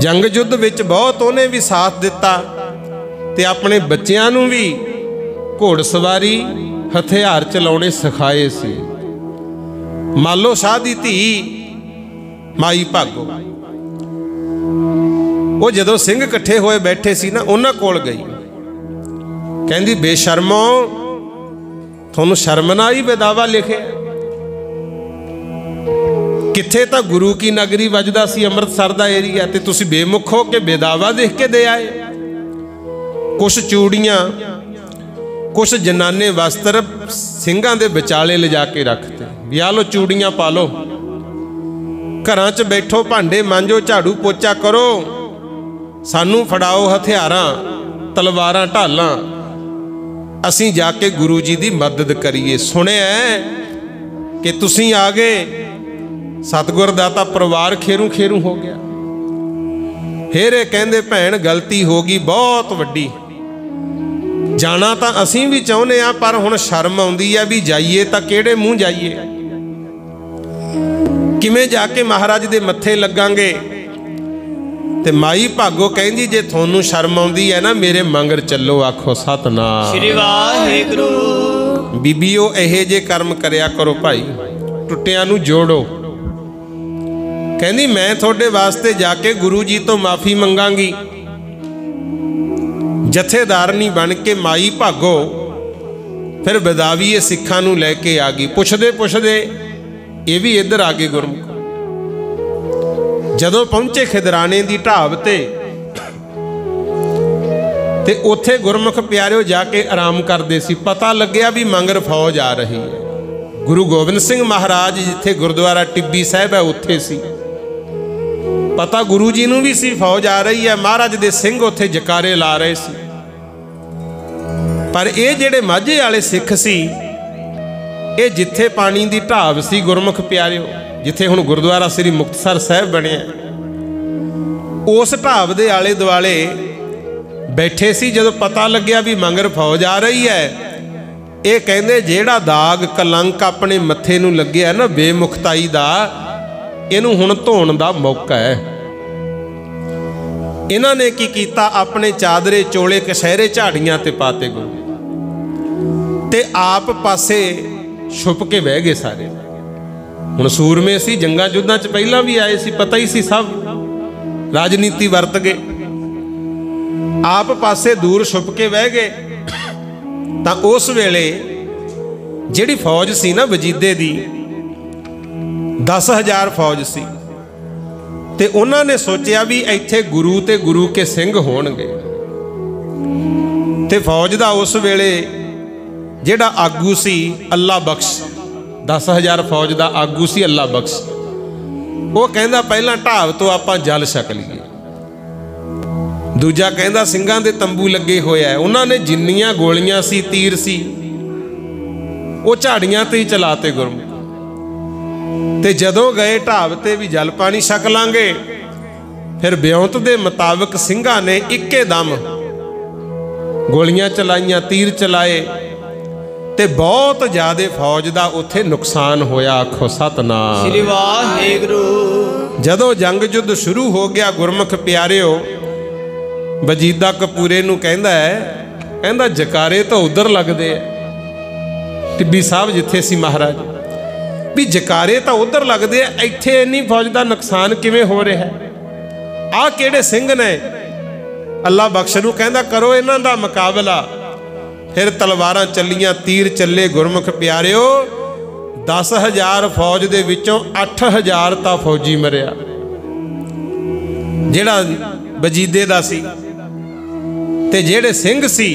जंग युद्ध विच बहुत उहने भी साथ दिता ते अपने बच्चिआं नूं भी घोड़सवारी हथियार चलाउणे सिखाए सी। मालो शाह दी धी माई भागो वो जदों सिंह इकट्ठे होए बैठे सी ना, उन्हां कोल गई। कहंदी बेशर्मो, तुहानूं शर्म ना आई बेदावा लिखे? किथे तां गुरु की नगरी वजदा सी, अमृतसर दा एरिया, ते तुसीं बेमुख हो के बेदावा देख के दे आए। कुछ चूड़ियां कुछ जनाने वस्त्र ਸਿੰਘਾਂ ਦੇ ਵਿਚਾਲੇ ਲਿਜਾ ਕੇ ਰੱਖਤੇ ਵੀ ਆ ਲੋ ਚੂੜੀਆਂ ਪਾ ਲੋ, ਘਰਾਂ 'ਚ ਬੈਠੋ, ਭਾਂਡੇ ਮਾਂਜੋ, ਝਾੜੂ ਪੋਚਾ ਕਰੋ, ਸਾਨੂੰ ਫੜਾਓ ਹਥਿਆਰਾਂ, ਤਲਵਾਰਾਂ, ਢਾਲਾਂ, ਅਸੀਂ ਜਾ ਕੇ ਗੁਰੂ ਜੀ ਦੀ ਮਦਦ ਕਰੀਏ। ਸੁਣਿਆ ਕਿ ਤੁਸੀਂ ਆ ਗਏ, ਸਤਿਗੁਰ ਦਾ ਤਾਂ ਪਰਿਵਾਰ ਖੇਰੂ ਖੇਰੂ ਹੋ ਗਿਆ। ਫਿਰ ਇਹ ਕਹਿੰਦੇ ਭੈਣ ਗਲਤੀ ਹੋ ਗਈ ਬਹੁਤ ਵੱਡੀ, जाना तो असीं भी चाहुंदे आ, पर हुण शर्म आउंदी आ भी जाइए तां किहड़े मूँह जाइए, किवें जाके महाराज दे मत्थे लगांगे। ते माई भागो कहंदी जे तुहानूं शर्म आउंदी है ना, मेरे मंगर चलो। आखो सतनाम श्री वाहिगुरू। बीबीओ इहे जे कर्म करिया करो भाई, टुੱਟਿਆਂ नूं जोड़ो। कहंदी मैं तुहाडे वास्ते जाके गुरु जी तो माफ़ी मंगांगी। जथेदारनी बन के माई भागो फिर बदावीए सिखां नूं लैके आ गई। पुछदे पुछदे ये भी इधर आ गए गुरमुख। जदों पहुंचे खिदराने की ढाब ते उत्थे गुरमुख प्यारिओ जाके आराम करते सी। पता लग्या भी मंगर फौज आ रही है। गुरु गोबिंद सिंह महाराज जिथे गुरुद्वारा टिब्बी साहिब है उत्थे सी। पता गुरु जी नूं भी सी फौज आ रही है। महाराज दे सिंह उत्थे जकारे ला रहे सी। पर ये जेड़े माझे वाले सिख सी, ये जिथे पानी दी ढाब सी गुरमुख प्यारिओ, जिथे हुण गुरुद्वारा श्री मुक्तसर साहिब बनिया, उस ढाब दे आले दुआले बैठे सी। जदों पता लग्या भी मंगर फौज आ रही है, ये कहंदे जेड़ा दाग कलंक अपने मत्थे नूं लग्या ना बेमुखताई दा, इनू हुण धोण दा मौका है। इन्हां ने की कीता, अपने चादरे चोले कशहरे झाड़ियां ते पाते गुरु ते आप पासे छुप के बह गए सारे। हुण सूरमे सी, जंगां युद्धां च पहलां भी आए सी, पता ही सी सब, राजनीति वरत गए। आप पासे दूर छुप के बह गए। तो उस वेले जिहड़ी फौज सी ना वजीदे दी 10,000 फौज सी, ते उन्हां ने सोचिया भी इत्थे गुरु ते गुरु के सिंह होणगे। ते फौज दा उस वेले जिहड़ा आगू सी अल्लाह बख्श, 10,000 फौज दा आगू सी अल्लाह बख्श, वो कहंदा पहला ढाब तो आपां जल छक लईए। दूजा कहंदा ਸਿੰਘਾਂ ਦੇ तंबू लगे होए है, उन्होंने जिन्नियां गोलियां सी तीर सी वो झाड़ियां ते ही चलाते गुरमुख। ते जदों गए ढाब ते भी जल पानी छक लांगे। फिर ब्योंत दे मुताबिक ਸਿੰਘਾਂ ने इक्के दम गोलियां चलाइयां, तीर चलाए, ते बहुत ज्यादा फौज का उत्थे नुकसान होया। आखो सतनाम श्री वाहिगुरू। जदों जंग युद्ध शुरू हो गया गुरमुख प्यारिओ, वजीदा कपूरे नूं कहंदा है, कहंदा जकारे तो उधर लगदे है टिब्बी साहब जिथे सी महाराज, भी जकारे तो उधर लगदे है, इत्थे इन्नी फौज का नुकसान किवें हो रहा है? आ किहड़े सिंह ने? अल्लाह बख्श नूं कहंदा करो इन्हां दा मुकाबला। फिर तलवारां चलियां, तीर चले गुरमुख प्यारिओ। 10,000 फौज दे विचों 8,000 तां फौजी मरिया, जिहड़ा वजीदे दा सी। ते जेड़े सिंह सी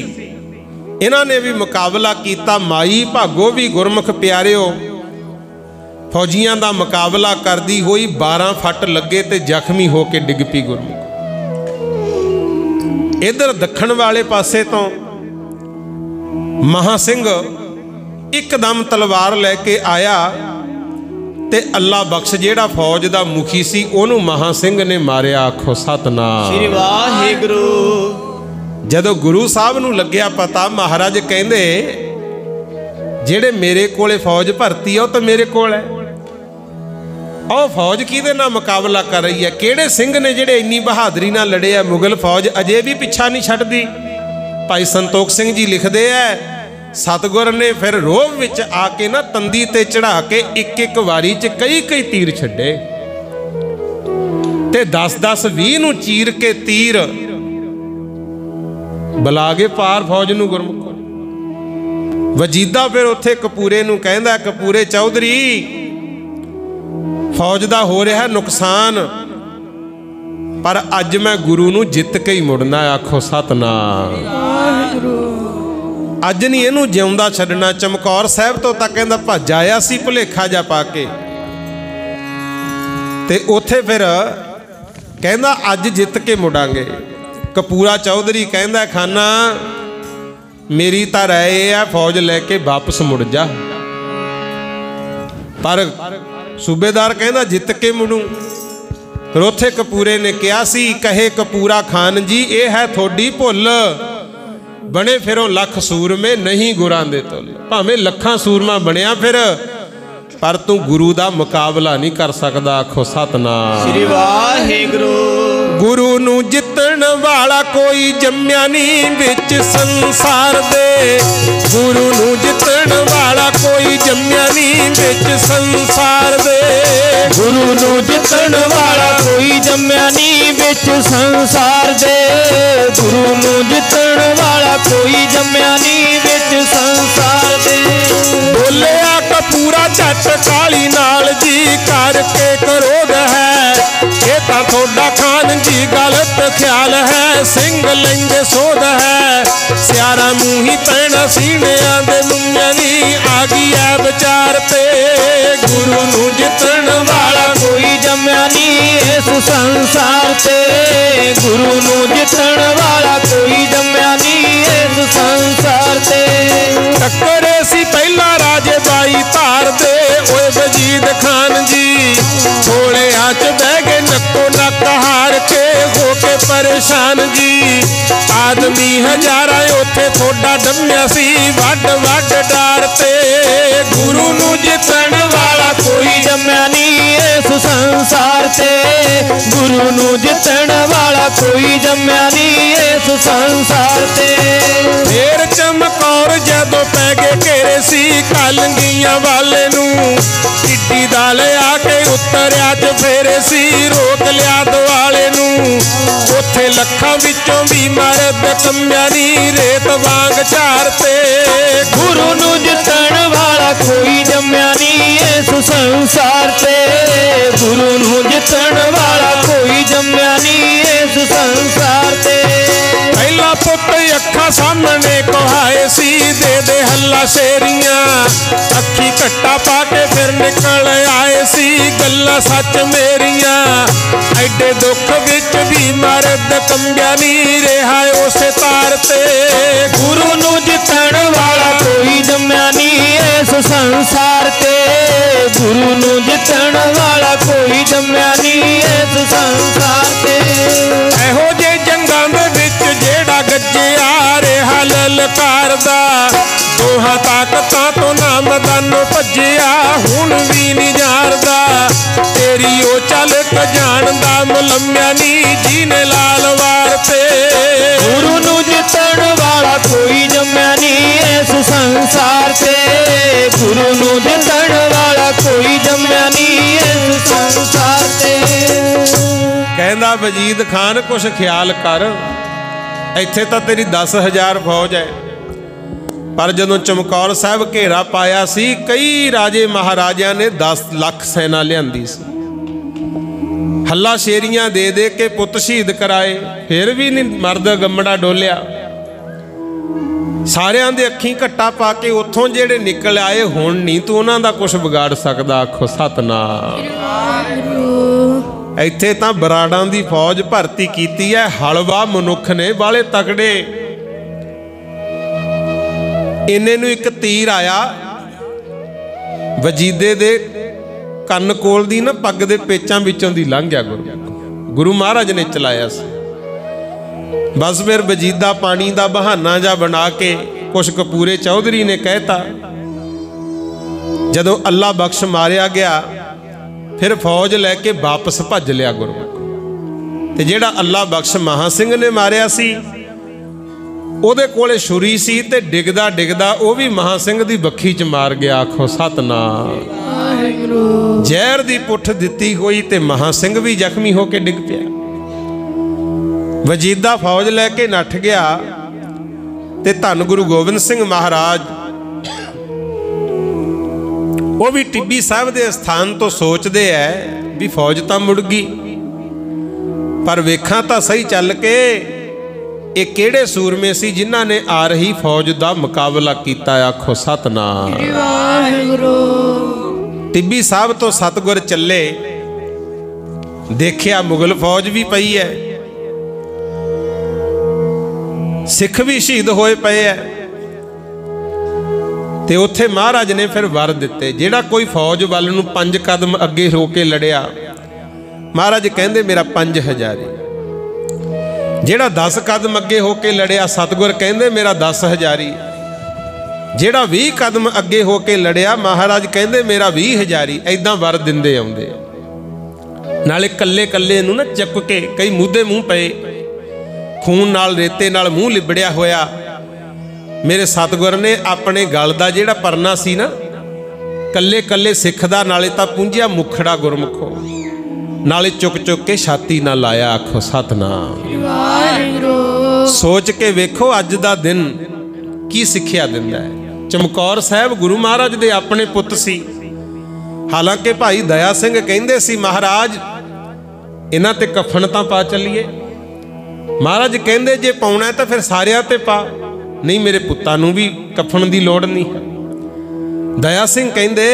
इन्हां ने भी मुकाबला कीता। माई भागो भी गुरमुख प्यारिओ फौजियां दा मुकाबला करदी होई 12 फट लगे ते जख्मी हो के डिग पी गुरमुख। इधर दखण वाले पासे तो महा सिंह एकदम तलवार लैके आया, ते अल्लाह बख्श जेड़ा फौज दा मुखी सी ओनू महा सिंह ने मारिया। आखो सतनाम श्री वाहिगुरू। जदों गुरु साहब नूं लग्या पता, महाराज कहंदे जेड़े मेरे कोले फौज भरती है तो मेरे कोल है, और फौज किहदे नाल मुकाबला कर रही है? किहड़े सिंह ने जेड़े इन्नी बहादरी नाल लड़े है? मुगल फौज अजे भी पिछा नहीं छड्डदी। भाई संतोख सिंह जी लिखदे है, सतगुर ने फिर रोह विच आके ना तंदी ते चढ़ा के एक एक वारी च कई कई तीर छड्डे, ते 10-10 20 नूं चीर के तीर बुला गए पार फौज नूं गुरमुख। वजीदा फिर उत्थे कपूरे नूं कहंदा, कपूरे चौधरी फौज दा हो रहा नुकसान, पर अज मैं गुरु नूं जित के ही मुड़ना। आखो सतनाम। अज नहीं इहनूं जिउंदा छड्डना। चमकौर साहब तो तां कहंदा भज आया सी भुलेखा जा पा के, ते उत्थे फिर कहंदा अज जित के मुड़ांगे। कपूरा चौधरी कहंदा खाना मेरी तां राय है फौज लैके वापस मुड़ जा, पर सूबेदार कहंदा जित के मुड़ू। फिर उत्थे कपूरे ने कहा सी, कहे कपूरा खान जी ये है थोड़ी भुल, बने फिरों लख सूरमे नहीं गुरां दे तुल। भावें लखां सूरमा बनिया फिर, पर तू गुरु दा मुकाबला नहीं कर सकदा। आखो सतनाम श्री वाहिगुरू। गुरु नूं जितण वाला कोई जम्मिया नहीं विच संसार दे, गुरु नूं जितण वाला कोई जम्मिया नहीं विच संसार दे, गुरु नूं जितण वाला कोई जम्मिया नहीं विच संसार दे, गुरु नूं जितण वाला कोई जम्मिया नहीं विच संसार दे। बोलिया कपूरा झट काली नाल जी करके करोग है, ये तां थोड़ा खान जी गलत ख्याल है, सिंह लेंगे सोध है, सियारा मूही पैना सीनिया दे मुंया नी आ गई है विचार पे। गुरु नूं जितण वाला कोई जम्मिया नहीं इस संसार ते, गुरु नूं जितण वाला कोई जम्मिया नहीं इस संसार ते। टक्करे सी पहला राजे बाई धार दे, ओए वजीद खान जी थोड़े हाथ बह गए नक्को नक हार के हो के परेशान जी। आदमी हजारा उथे थोड़ा डमिया सी वड वड डार ते, गुरु नूं जितण वाला कोई जम्मिया नहीं इस संसार ते, गुरु नूं जितण वाला कोई जम्मिया नहीं इस संसार ते। फिर चमकौर जदों पै गए घेरे सी कलंगियां वाले नूं, टिड्डी दाल आके ਉਤਰਿਆ ਚੁਫੇਰੇ ਸੀ, ਰੋਕ ਲਿਆ ਦੁਆਲੇ ਨੂੰ। ਉੱਥੇ ਲੱਖਾਂ ਵਿੱਚੋਂ ਵੀ ਮਰਦ ਕੰਮਿਆ ਨੀ, ਰੇਤ ਵਾਂਗ ਝਾਰ ਤੇ। ਗੁਰੂ ਨੂੰ ਜਿੱਤਣ ਵਾਲਾ ਕੋਈ ਜੰਮਿਆ ਨੀ ਇਸ ਸੰਸਾਰ ਤੇ। ਗੁਰੂ ਨੂੰ ਜਿੱਤਣ ਵਾਲਾ ਕੋਈ ਜੰਮਿਆ ਨੀ ਇਸ ਸੰਸਾਰ ਤੇ। ਪਹਿਲਾ ਪੁੱਤ ਅੱਖਾਂ ਸਾਹਮਣੇ ਕਹਾਏ ਸੀ, ਦੇ ਦੇ ਹੱਲਾ ਸ਼ੇਰੀਆਂ। ਅੱਖੀ ਘੱਟਾ ਪਾ ਕੇ ਫਿਰ ਨਿਕਲ ਆਏ ਸੀ, ਗੱਲਾਂ ਸੱਚ ਮੇਰੀਆਂ। ਐਡੇ ਦੁੱਖ ਵਿੱਚ ਵੀ ਮਰਦ ਕੰਬਿਆ ਨੀ, ਰਿਹਾ ਉਸੇ ਤਾਰ ਤੇ। ਗੁਰੂ ਨੂੰ ਜਿੱਤਣ ਵਾਲਾ ਕੋਈ ਜੰਮਿਆ ਨੀ ਇਸ ਸੰਸਾਰ ਤੇ। ਗੁਰੂ ਨੂੰ ਜਿੱਤਣ ਵਾਲਾ ਕੋਈ ਜੰਮਿਆ ਨੀ ਇਸ ਸੰਸਾਰ ਤੇ। ਇਹੋ ਜਿਹੇ ਜੰਗਾਂ ਦੇ ਵਿੱਚ ਜਿਹੜਾ ਗੱਜਿਆ ਰਿਹਾ ਲਲਕਾਰਦਾ, ਦੋਹਾਂ ਤਾਕਤਾਂ ਤੋਂ ਨਾਮਦਾਨੋਂ ਭੱਜਿਆ, ਹੁਣ ਵੀ ਨਹੀਂ ਜਾਣਦਾ। ਤੇਰੀ ਉਹ ਚੱਲ ਜਾਣਦਾ ਮੁਲੰਮਿਆ ਨੀ, ਜੀਨੇ ਲਾਲ ਵਾਰ ਤੇ। ਗੁਰੂ ਨੂੰ ਜਿੱਤਣ ਵਾਲਾ ਕੋਈ ਜੰਮਿਆ ਨੀ ਇਸ ਸੰਸਾਰ ਤੇ। ਗੁਰੂ ਨੂੰ ਜਿੱਤਣ ਵਾਲਾ ਕੋਈ ਜੰਮਿਆ ਨੀ ਇਸ ਸੰਸਾਰ ਤੇ। ਕਹਿੰਦਾ ਵਜੀਦ ਖਾਨ ਕੁਛ ਖਿਆਲ ਕਰ, ਇੱਥੇ ਤਾਂ ਤੇਰੀ 10,000 ਫੌਜ ਹੈ, ਪਰ ਜਦੋਂ ਚਮਕੌਰ ਸਾਹਿਬ ਘੇਰਾ ਪਾਇਆ ਸੀ, ਕਈ ਰਾਜੇ ਮਹਾਰਾਜਿਆਂ ਨੇ 10 ਲੱਖ ਸੈਨਾ ਲਿਆਂਦੀ ਸੀ। ਹੱਲਾ ਸ਼ੇਰੀਆਂ ਦੇ ਦੇ ਕੇ ਪੁੱਤ ਸ਼ਹੀਦ ਕਰਾਏ, ਫਿਰ ਵੀ ਨਹੀਂ ਮਰਦ ਗੰਮੜਾ ਡੋਲਿਆ। ਸਾਰਿਆਂ ਦੇ ਅੱਖੀਂ ਘੱਟਾ ਪਾ ਕੇ ਉੱਥੋਂ ਜਿਹੜੇ ਨਿਕਲ ਆਏ, ਹੁਣ ਨਹੀਂ ਤੂੰ ਉਹਨਾਂ ਦਾ ਕੁਛ ਵਿਗਾੜ ਸਕਦਾ। ਆਖੋ ਸਤਨਾਮ। ਇੱਥੇ ਤਾਂ ਬਰਾੜਾਂ ਦੀ ਫੌਜ ਭਰਤੀ ਕੀਤੀ ਹੈ, ਹਲਵਾ ਮਨੁੱਖ ਨੇ ਬਾਲੇ ਤਕੜੇ। ਇੰਨੇ ਨੂੰ ਇੱਕ ਤੀਰ ਆਇਆ, ਵਜੀਦੇ ਦੇ ਕੰਨ ਕੋਲ ਦੀ ਨਾ ਪੱਗ ਦੇ ਪੇਚਾਂ ਵਿੱਚੋਂ ਦੀ ਲੰਘ ਗਿਆ। ਗੁਰੂ ਮਹਾਰਾਜ ਨੇ ਚਲਾਇਆ ਸੀ। ਬਸ ਫਿਰ ਵਜੀਦਾ ਪਾਣੀ ਦਾ ਬਹਾਨਾ ਜਾ ਬਣਾ ਕੇ ਕੁਛ ਕਪੂਰੇ ਚੌਧਰੀ ਨੇ ਕਹਿਤਾ। ਜਦੋਂ ਅੱਲਾ ਬਖਸ਼ ਮਾਰਿਆ ਗਿਆ, ਫਿਰ ਫੌਜ ਲੈ ਕੇ ਵਾਪਸ ਭੱਜ ਲਿਆ ਗੁਰਮੁਖ। ਤੇ ਜਿਹੜਾ ਅੱਲਾ ਬਖਸ਼ ਮਹਾ ਸਿੰਘ ਨੇ ਮਾਰਿਆ ਸੀ, ਉਹਦੇ ਕੋਲੇ ਛੁਰੀ ਸੀ, ਤੇ ਡਿੱਗਦਾ ਡਿੱਗਦਾ ਉਹ ਵੀ ਮਹਾ ਸਿੰਘ ਦੀ ਬੱਖੀ 'ਚ ਮਾਰ ਗਿਆ। ਆਖੋ ਸਤਨਾਮ। ਜ਼ਹਿਰ ਦੀ ਪੁੱਠ ਦਿੱਤੀ ਹੋਈ ਤੇ ਮਹਾ ਸਿੰਘ ਵੀ ਜ਼ਖਮੀ ਹੋ ਕੇ ਡਿੱਗ ਪਿਆ। ਵਜੀਦਾ ਫੌਜ ਲੈ ਕੇ ਨੱਠ ਗਿਆ, ਤੇ ਧੰਨ ਗੁਰੂ ਗੋਬਿੰਦ ਸਿੰਘ ਮਹਾਰਾਜ ਉਹ ਵੀ ਟਿੱਬੀ ਸਾਹਿਬ ਦੇ ਸਥਾਨ ਤੋਂ ਸੋਚਦੇ ਐ ਵੀ ਫੌਜ ਤਾਂ ਮੁੜ ਗਈ, ਪਰ ਵੇਖਾਂ ਤਾਂ ਸਹੀ ਚੱਲ ਕੇ ਇਹ ਕਿਹੜੇ ਸੂਰਮੇ ਸੀ ਜਿਨ੍ਹਾਂ ਨੇ ਆ ਰਹੀ ਫੌਜ ਦਾ ਮੁਕਾਬਲਾ ਕੀਤਾ। ਆਖੋ ਸਤਨਾਮ। ਟਿੱਬੀ ਸਾਹਿਬ ਤੋਂ ਸਤਗੁਰ ਚੱਲੇ, ਦੇਖਿਆ ਮੁਗਲ ਫੌਜ ਵੀ ਪਈ ਹੈ, ਸਿੱਖ ਵੀ ਸ਼ਹੀਦ ਹੋਏ ਪਏ ਐ। ਤੇ ਉੱਥੇ ਮਹਾਰਾਜ ਨੇ ਫਿਰ ਵਰ ਦਿੱਤੇ, ਜਿਹੜਾ ਕੋਈ ਫੌਜ ਵੱਲ ਨੂੰ 5 ਕਦਮ ਅੱਗੇ ਹੋ ਕੇ ਲੜਿਆ, ਮਹਾਰਾਜ ਕਹਿੰਦੇ ਮੇਰਾ 5000। ਜਿਹੜਾ 10 ਕਦਮ ਅੱਗੇ ਹੋ ਕੇ ਲੜਿਆ, ਸਤਗੁਰ ਕਹਿੰਦੇ ਮੇਰਾ 10,000। ਜਿਹੜਾ 20 ਕਦਮ ਅੱਗੇ ਹੋ ਕੇ ਲੜਿਆ, ਮਹਾਰਾਜ ਕਹਿੰਦੇ ਮੇਰਾ 20,000। ਐਦਾਂ ਵਰ ਦਿੰਦੇ ਆਉਂਦੇ। ਨਾਲੇ ਕੱਲੇ ਕੱਲੇ ਨੂੰ ਨਾ ਚੱਕ ਕੇ, ਕਈ ਮੂਧੇ ਮੂੰਹ ਪਏ, ਖੂਨ ਨਾਲ ਰੇਤੇ ਨਾਲ ਮੂੰਹ ਲਿਬੜਿਆ ਹੋਇਆ। ਮੇਰੇ ਸਤਗੁਰ ਨੇ ਆਪਣੇ ਗਲ ਦਾ ਜਿਹੜਾ ਪਰਨਾ ਸੀ ਨਾ, ਕੱਲੇ ਕੱਲੇ ਸਿੱਖ ਦਾ, ਨਾਲੇ ਤਾਂ ਪੁੰਝਿਆ ਮੁਖੜਾ ਗੁਰਮੁਖੋ, ਨਾਲੇ ਚੁੱਕ ਚੁੱਕ ਕੇ ਛਾਤੀ ਨਾਲ ਲਾਇਆ। ਆਖੋ ਸਤਨਾਮ। ਸੋਚ ਕੇ ਵੇਖੋ ਅੱਜ ਦਾ ਦਿਨ ਕੀ ਸਿੱਖਿਆ ਦਿੰਦਾ ਹੈ। ਚਮਕੌਰ ਸਾਹਿਬ ਗੁਰੂ ਮਹਾਰਾਜ ਦੇ ਆਪਣੇ ਪੁੱਤ ਸੀ। ਹਾਲਾਂਕਿ ਭਾਈ ਦਇਆ ਸਿੰਘ ਕਹਿੰਦੇ ਸੀ ਮਹਾਰਾਜ ਇਹਨਾਂ ਤੇ ਕਫਨ ਤਾਂ ਪਾ ਚੱਲੀਏ। ਮਹਾਰਾਜ ਕਹਿੰਦੇ ਜੇ ਪਾਉਣਾ ਤਾਂ ਫਿਰ ਸਾਰਿਆਂ ਤੇ ਪਾ, ਨਹੀਂ ਮੇਰੇ ਪੁੱਤਾਂ ਨੂੰ ਵੀ ਕਫਨ ਦੀ ਲੋੜ ਨਹੀਂ। ਦਇਆ ਸਿੰਘ ਕਹਿੰਦੇ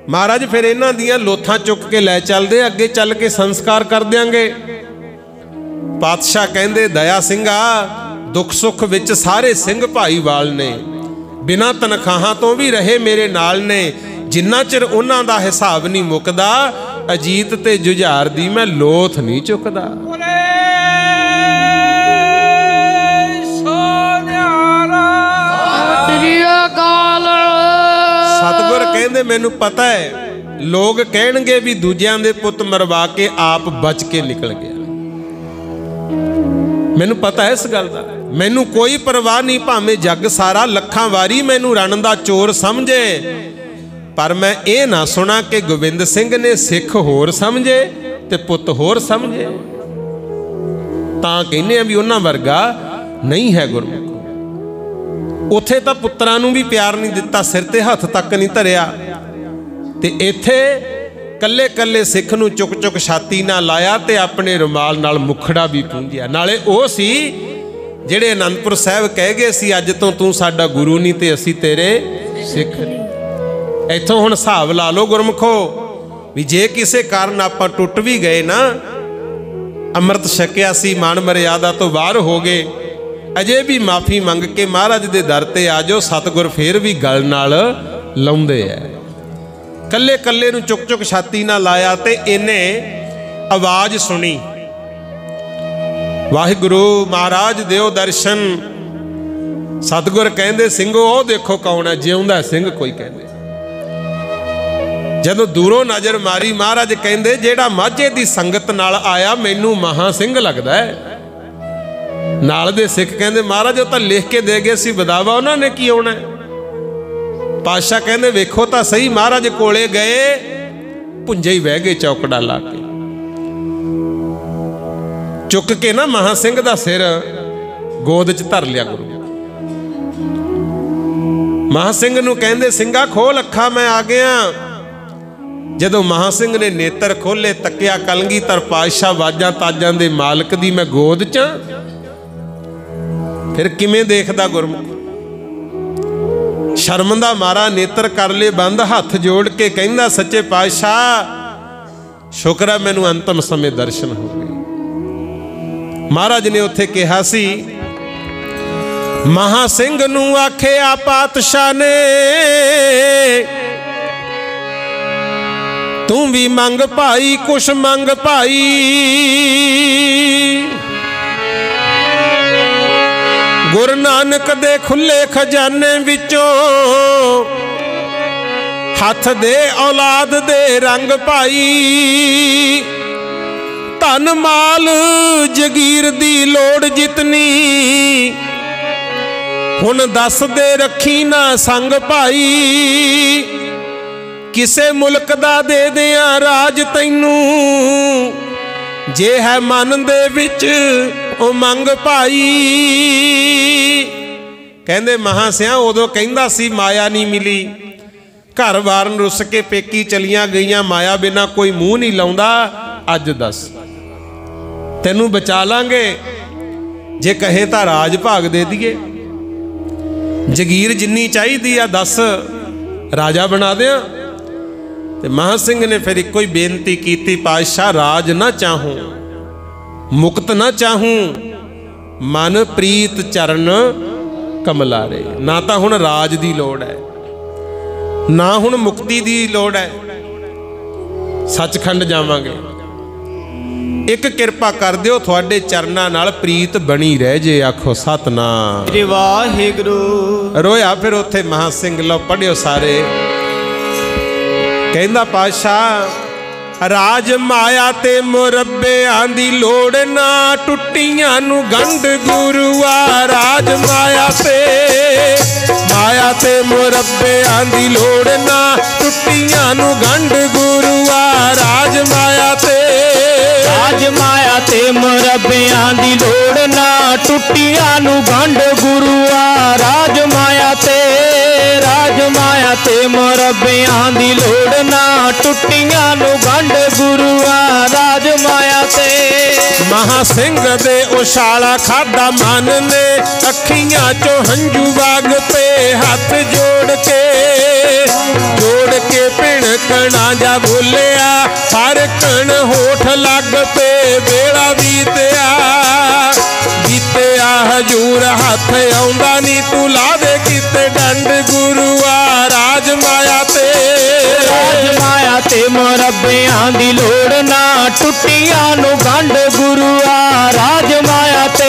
ਮਹਾਰਾਜ ਫਿਰ ਇਹਨਾਂ ਦੀਆਂ ਲੋਥਾਂ ਚੁੱਕ ਕੇ ਲੈ ਚੱਲਦੇ, ਅੱਗੇ ਚੱਲ ਕੇ ਸੰਸਕਾਰ ਕਰ ਦਿਆਂਗੇ। ਪਾਤਸ਼ਾਹ ਕਹਿੰਦੇ ਦਇਆ ਸਿੰਘਾ, ਦੁੱਖ ਸੁੱਖ ਵਿੱਚ ਸਾਰੇ ਸਿੰਘ ਭਾਈਵਾਲ ਨੇ, ਬਿਨਾਂ ਤਨਖਾਹਾਂ ਤੋਂ ਵੀ ਰਹੇ ਮੇਰੇ ਨਾਲ ਨੇ। ਜਿੰਨਾ ਚਿਰ ਉਹਨਾਂ ਦਾ ਹਿਸਾਬ ਨਹੀਂ ਮੁੱਕਦਾ, ਅਜੀਤ ਤੇ ਜੁਝਾਰ ਦੀ ਮੈਂ ਲੋਥ ਨਹੀਂ ਚੁੱਕਦਾ। ਸਤਿਗੁਰ ਕਹਿੰਦੇ ਮੈਨੂੰ ਪਤਾ ਹੈ ਲੋਕ ਕਹਿਣਗੇ ਵੀ ਦੂਜਿਆਂ ਦੇ ਪੁੱਤ ਮਰਵਾ ਕੇ ਆਪ ਬਚ ਕੇ ਨਿਕਲ ਗਿਆ। ਮੈਨੂੰ ਪਤਾ ਹੈ ਇਸ ਗੱਲ ਦਾ, ਮੈਨੂੰ ਕੋਈ ਪਰਵਾਹ ਨਹੀਂ, ਭਾਵੇਂ ਜੱਗ ਸਾਰਾ ਲੱਖਾਂ ਵਾਰੀ ਮੈਨੂੰ ਰਣ ਦਾ ਚੋਰ ਸਮਝੇ, पर मैं ये ना सुना कि गोबिंद सिंह ने सिख होर समझे ते पुत होर समझे, तां कहने भी उन्हां वर्गा नहीं है गुरमुख। उत्थे तां पुत्रां नूं भी प्यार नहीं दिता, सिर ते हथ तक नहीं धरिया, ते इत्थे कल्ले कल्ले सिख नूं चुक चुक छाती ना लाया ते अपने रुमाल नाल मुखड़ा भी पूंजिया। नाले ओ सी ਜਿਹੜੇ आनंदपुर साहब कह गए सी अज तो तू साडा गुरु नहीं ते असी तेरे सिख नहीं। इत्थों हुण हिसाब ला लो गुरमुखो भी जे किसी कारण आपां टुट भी गए ना, अमृत छकिया सी, मान मर्यादा तो बाहर हो गए, अजे भी माफ़ी मंग के महाराज दे दर ते आ जाओ, सतगुर फिर भी गल नाल लाउंदे है। कल्ले कल्ले नूं चुक चुक छाती ना लाया ते इन्ने आवाज़ सुनी, वाहिगुरु महाराज दिओ दर्शन। सतगुर कहंदे सिंघो ओ देखो कौन है, जिउंदा सिंह कोई कहंदे। जदों दूरों नज़र मारी महाराज कहंदे जेड़ा माझे दी संगत नाल आया मैनू महा सिंह लगदा है। नाल दे सिख कहंदे महाराज ओ तां लिख के दे गए सी बदावा, उन्होंने की आउणा है। पातशाह कहंदे वेखो तां सही, महाराज कोले गए भुंजे ही बह गए चौकड़ा ला के, चुक के ना महासिंह दा सिर गोद च धर लिया गुरु। महासिंह नूं कहंदे सिंघा खोल अखा मैं आ गया। जदों महासिंह ने नेत्र खोले तकिया कलगीधर पातशाह वाजां ताजां दे मालक दी मैं गोद च, फिर किवें देखदा गुरमुख। शर्म दा मारा नेत्र कर ले बंद, हथ जोड़ के कहंदा सच्चे पातशाह शुक्र है मैनू अंतिम समय दर्शन हो गए। महाराज ने उत्थे कहा सी, महासिंह नूं आखिया पातशाह ने तू भी मंग भाई, कुछ मंग भाई। गुरु नानक दे खुले खजाने विचों हथ दे औलाद दे रंग भाई। धन माल जगीर दी लोड़ जितनी हुण दस दे रखी ना संग भाई। किसे मुल्क दा दे दिया राज तैनू, जे है मन दे विच ओ मंग भाई। कहंदे महासिया उदों कहंदा सी माया नहीं मिली, घर बार रुस के पेकी चलियां गईयां, माया बिना कोई मूँह नहीं लाउंदा। अज दस तेनू बचा लांगे, जे कहे तां राज भाग दे दिए, जगीर जिन्नी चाहिदी आ दस राजा बना दियां। ते महासिंह ने फिर एक ही बेनती की, पातशाह राज ना चाहूं मुक्त ना चाहूं, मन प्रीत चरण कमलारे। ना तो हुण राज दी लोड़ है, ना हुण मुक्ति दी लोड़ है, सचखंड जावांगे। एक किरपा कर दिओ तुहाडे चरनां नाल प्रीत बनी रह जे। आखो सतनाम वाहिगुरू। रोया फिर उत्थे महासिंह, लो पढ़ियो सारे। कहंदा पातशाह राज माया ते मुरब्बियां दी लोड़ ना, टुट्टियां नू गंढ गुरुआ। राज माया ते मुरब्बियां दी लोड़ ना, टुट्टियां नू गंढ गुरुआ। राज माया ते मुरब्बियां दी लोड़ ना, टुट्टियां नू गंढ गुरुआ। राज माया ते मुरब्बियां दी लोड़ ना, टुट्टियां नू गंढ गुरुआ। राज माया ते महासिंह दे उछाला खादा मन ने, अखियां चो हंजू वाग पे हाथ जोड़ के भिणकणा जा बोलिया। फरकण होठ लग पे बेड़ा बीतिया हजूर, हाथ आउंदा नी तू ला दे किते डंड गुरुआ। राज माया ते मुरब्बियां दी लोड़ ना, टुट्टियां नू गंढ गुरुआ। राज माया ते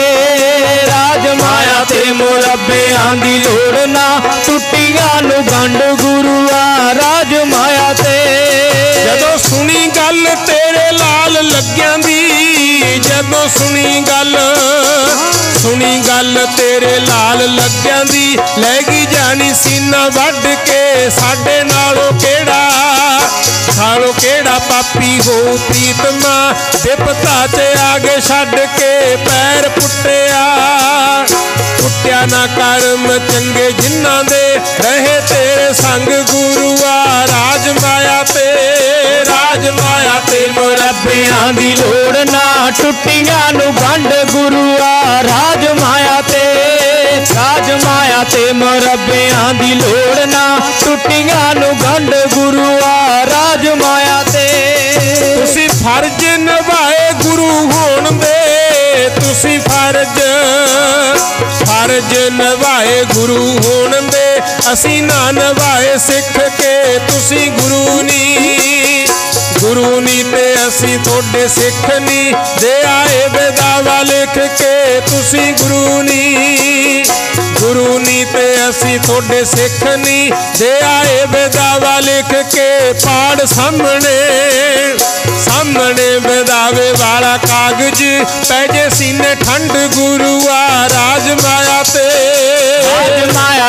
मुरब्बियां दी लोड़ ना, टुट्टियां नू गंढ गुरुआ। राज माया ते जदों सुनी गल तेरे लाल लग्यां दी, जदों सुनी गल सुनी गल तेरे लाल लग्यां दी, लैगी जानी सीना वड्ड के। साडे नालों केड़ा पापी हो प्रीतमा, विपता च आगे छड्ड के पैर पुट्टिया। पुट्टिया ना कर्म चंगे जिन्हां दे, रहे तेरे संग गुरुआ। राज माया ते मुरब्बियां दी लोड़ ना, टुट्टियां नू गंढ गुरुआ। राज माया ते मुरब्बियां दी लोड़ ना, टुट्टियां नू गंढ गुरुआ। राज माया ते तुसी फर्ज निभाए गुरु होण दे, तुसी फर्ज निभाए गुरु होण दे। असी ना निभाए सिख के, तुसी गुरु नी ते असी थोड़े सिख नी। दे आए बेदावा लिख के, तुसी गुरु नी ते असी थोड़े सिख नी। दे आए बेदावा लिख के, पाड़ सामने बेदावे वाला कागज, पैजे सीने ठंड गुरुआ। राज माया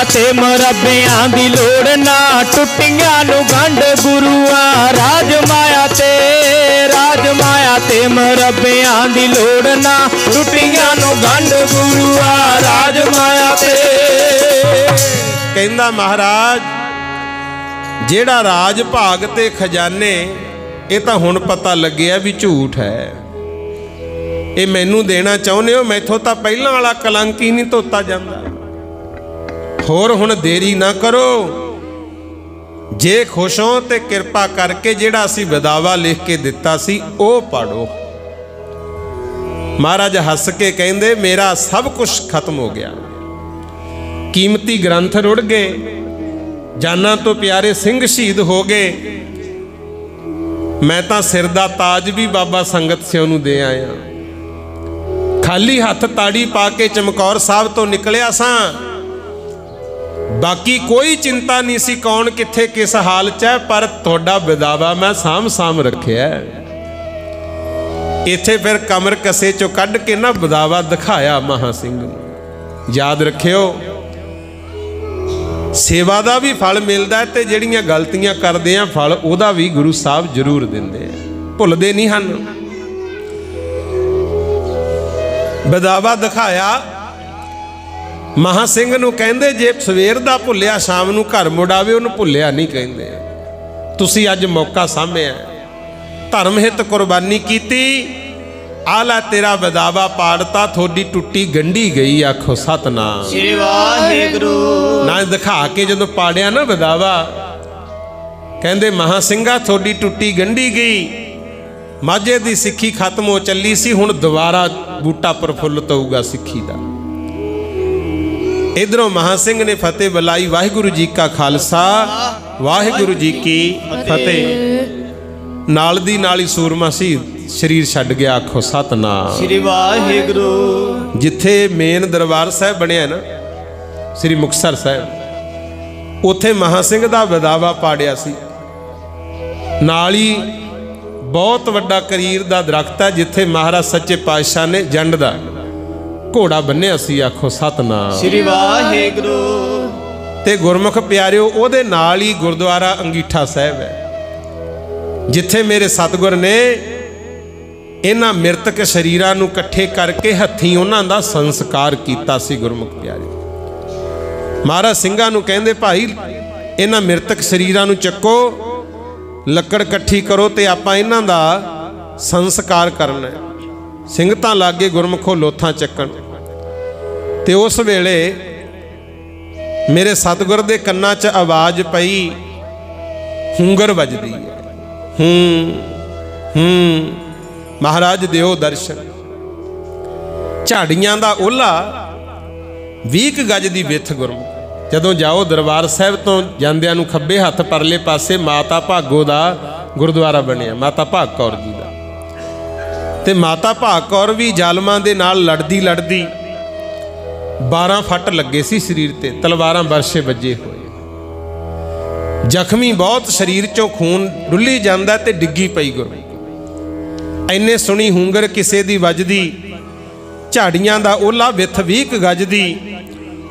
ते मुरब्बियां दी लोड़ ना, टुट्टियां नू गंढ गुरुआ। राज माया ते मुरब्बियां दी लोड़ ना, टुट्टियां नू गंढ गुरुआ। राज माया ते कहंदा महाराज जेड़ा राज भाग ते खजाने, ये तो हुण पता लग्या भी झूठ है। ये मैनू देना चाहुंदे हो, मैथों तां पहलां वाला कलंक ही नहीं धोता जांदा। होर हुण देरी ना करो, जे खुश हो ते किरपा करके जेड़ा असीं विदावा लिख के दिता सी ओ पढ़ो। महाराज हस के कहंदे मेरा सब कुछ खत्म हो गया, कीमती ग्रंथ रुड़ गए, जाना तो प्यारे सिंह शहीद हो गए। मैं तो सिर दा ताज भी बाबा संगत सिंह नूं दे आया। खाली हथ ताड़ी पा के चमकौर साहब तो निकलिया सां, बाकी कोई चिंता नहीं सी कौन किथे किस हाल च है, पर तुहाडा विदावा मैं साम रखिया। इत्थे फिर कमर कसे चो कढ़ के ना विदावा दिखाया महा सिंह नूं। याद रखियो सेवा का भी फल मिलता है, तो जिहड़ियां गलतियां करते हैं फल उहदा भी गुरु साहब जरूर देंदे हैं, भुलदे नहीं हन। विदावा दिखाया महा सिंह नूं कहंदे जे सवेर दा भुलिया शाम नूं घर मुड़ावे उहनूं भुलिया नहीं कहंदे। तुसीं अज मौका सामभिया, धर्म हित कुर्बानी कीती, आला तेरा विदावा पाड़ता, थोड़ी टुट्टी गंढी गई। आखो सतनाम श्री वाहिगुरू। ना दिखा के जदों पाड़िया ना विदावा, कहंदे महा सिंघा थोड़ी टुट्टी गंढी गई। माझे दी सिੱਖੀ खत्म हो चली सी, हुण दोबारा बूटा प्रफुल्लत होऊगा सिੱਖੀ दा। इधरों महा सिंह ने फतेह बुलाई, वाहिगुरू जी का खालसा वाहिगुरू जी की फतेह। नाल दी नाल ही सूरमा शहीद शरीर छड्ड गया। आखो सतनाम श्री वाहिगुरू। जिथे मेन दरबार साहब बनिया ना श्री मुक्तसर साहब, उथे महा सिंह दा विदावा पाड़िया सी। नाल ही बहुत वड्डा करीर दा दरख्त है, जिथे महाराज सच्चे पातशाह ने जंड दा घोड़ा बन्निया सी। आखो सतनाम श्री वाहिगुरू। ते गुरमुख प्यारिओ ओदे नाल ही गुरुद्वारा अंगीठा साहब है, जिथे मेरे सतगुर ने इन्हां मृतक शरीरां नूं इकट्ठे करके हत्थीं उन्हां दा संस्कार कीता सी। गुरमुख प्यारे महाराज सिंघां नूं कहंदे भाई इन्हां मृतक शरीरां नूं चक्को, लकड़ इकट्ठी करो ते आपां इन्हां दा संस्कार करना है। सिंघतां लागे गुरमुखो लोथां चक्कण, ते उस वेले मेरे सतगुर दे कन्नां च आवाज़ पई, हुंगर वजदी है। महाराज दिओ दर्शन। झाड़ियां दा ओला 20 गज की विथ गुरमुख। जदों जाओ दरबार साहब तो जांदियां नूं खब्बे हथ परले पासे माता भागो दा गुरुद्वारा बनिया, माता भाग कौर जी दा। ते माता भाग कौर भी जालमां दे नाल लड़दी 12 फट लगे सी शरीर ते, तलवारां बरछे वजे होए, जख्मी बहुत, शरीर चों खून डुली जांदा ते डिग्गी पई गुरमुख। इन्ने सुनी हुंगर किसे दी वजदी, झाड़ियां दा ओला विथ 20 गज दी।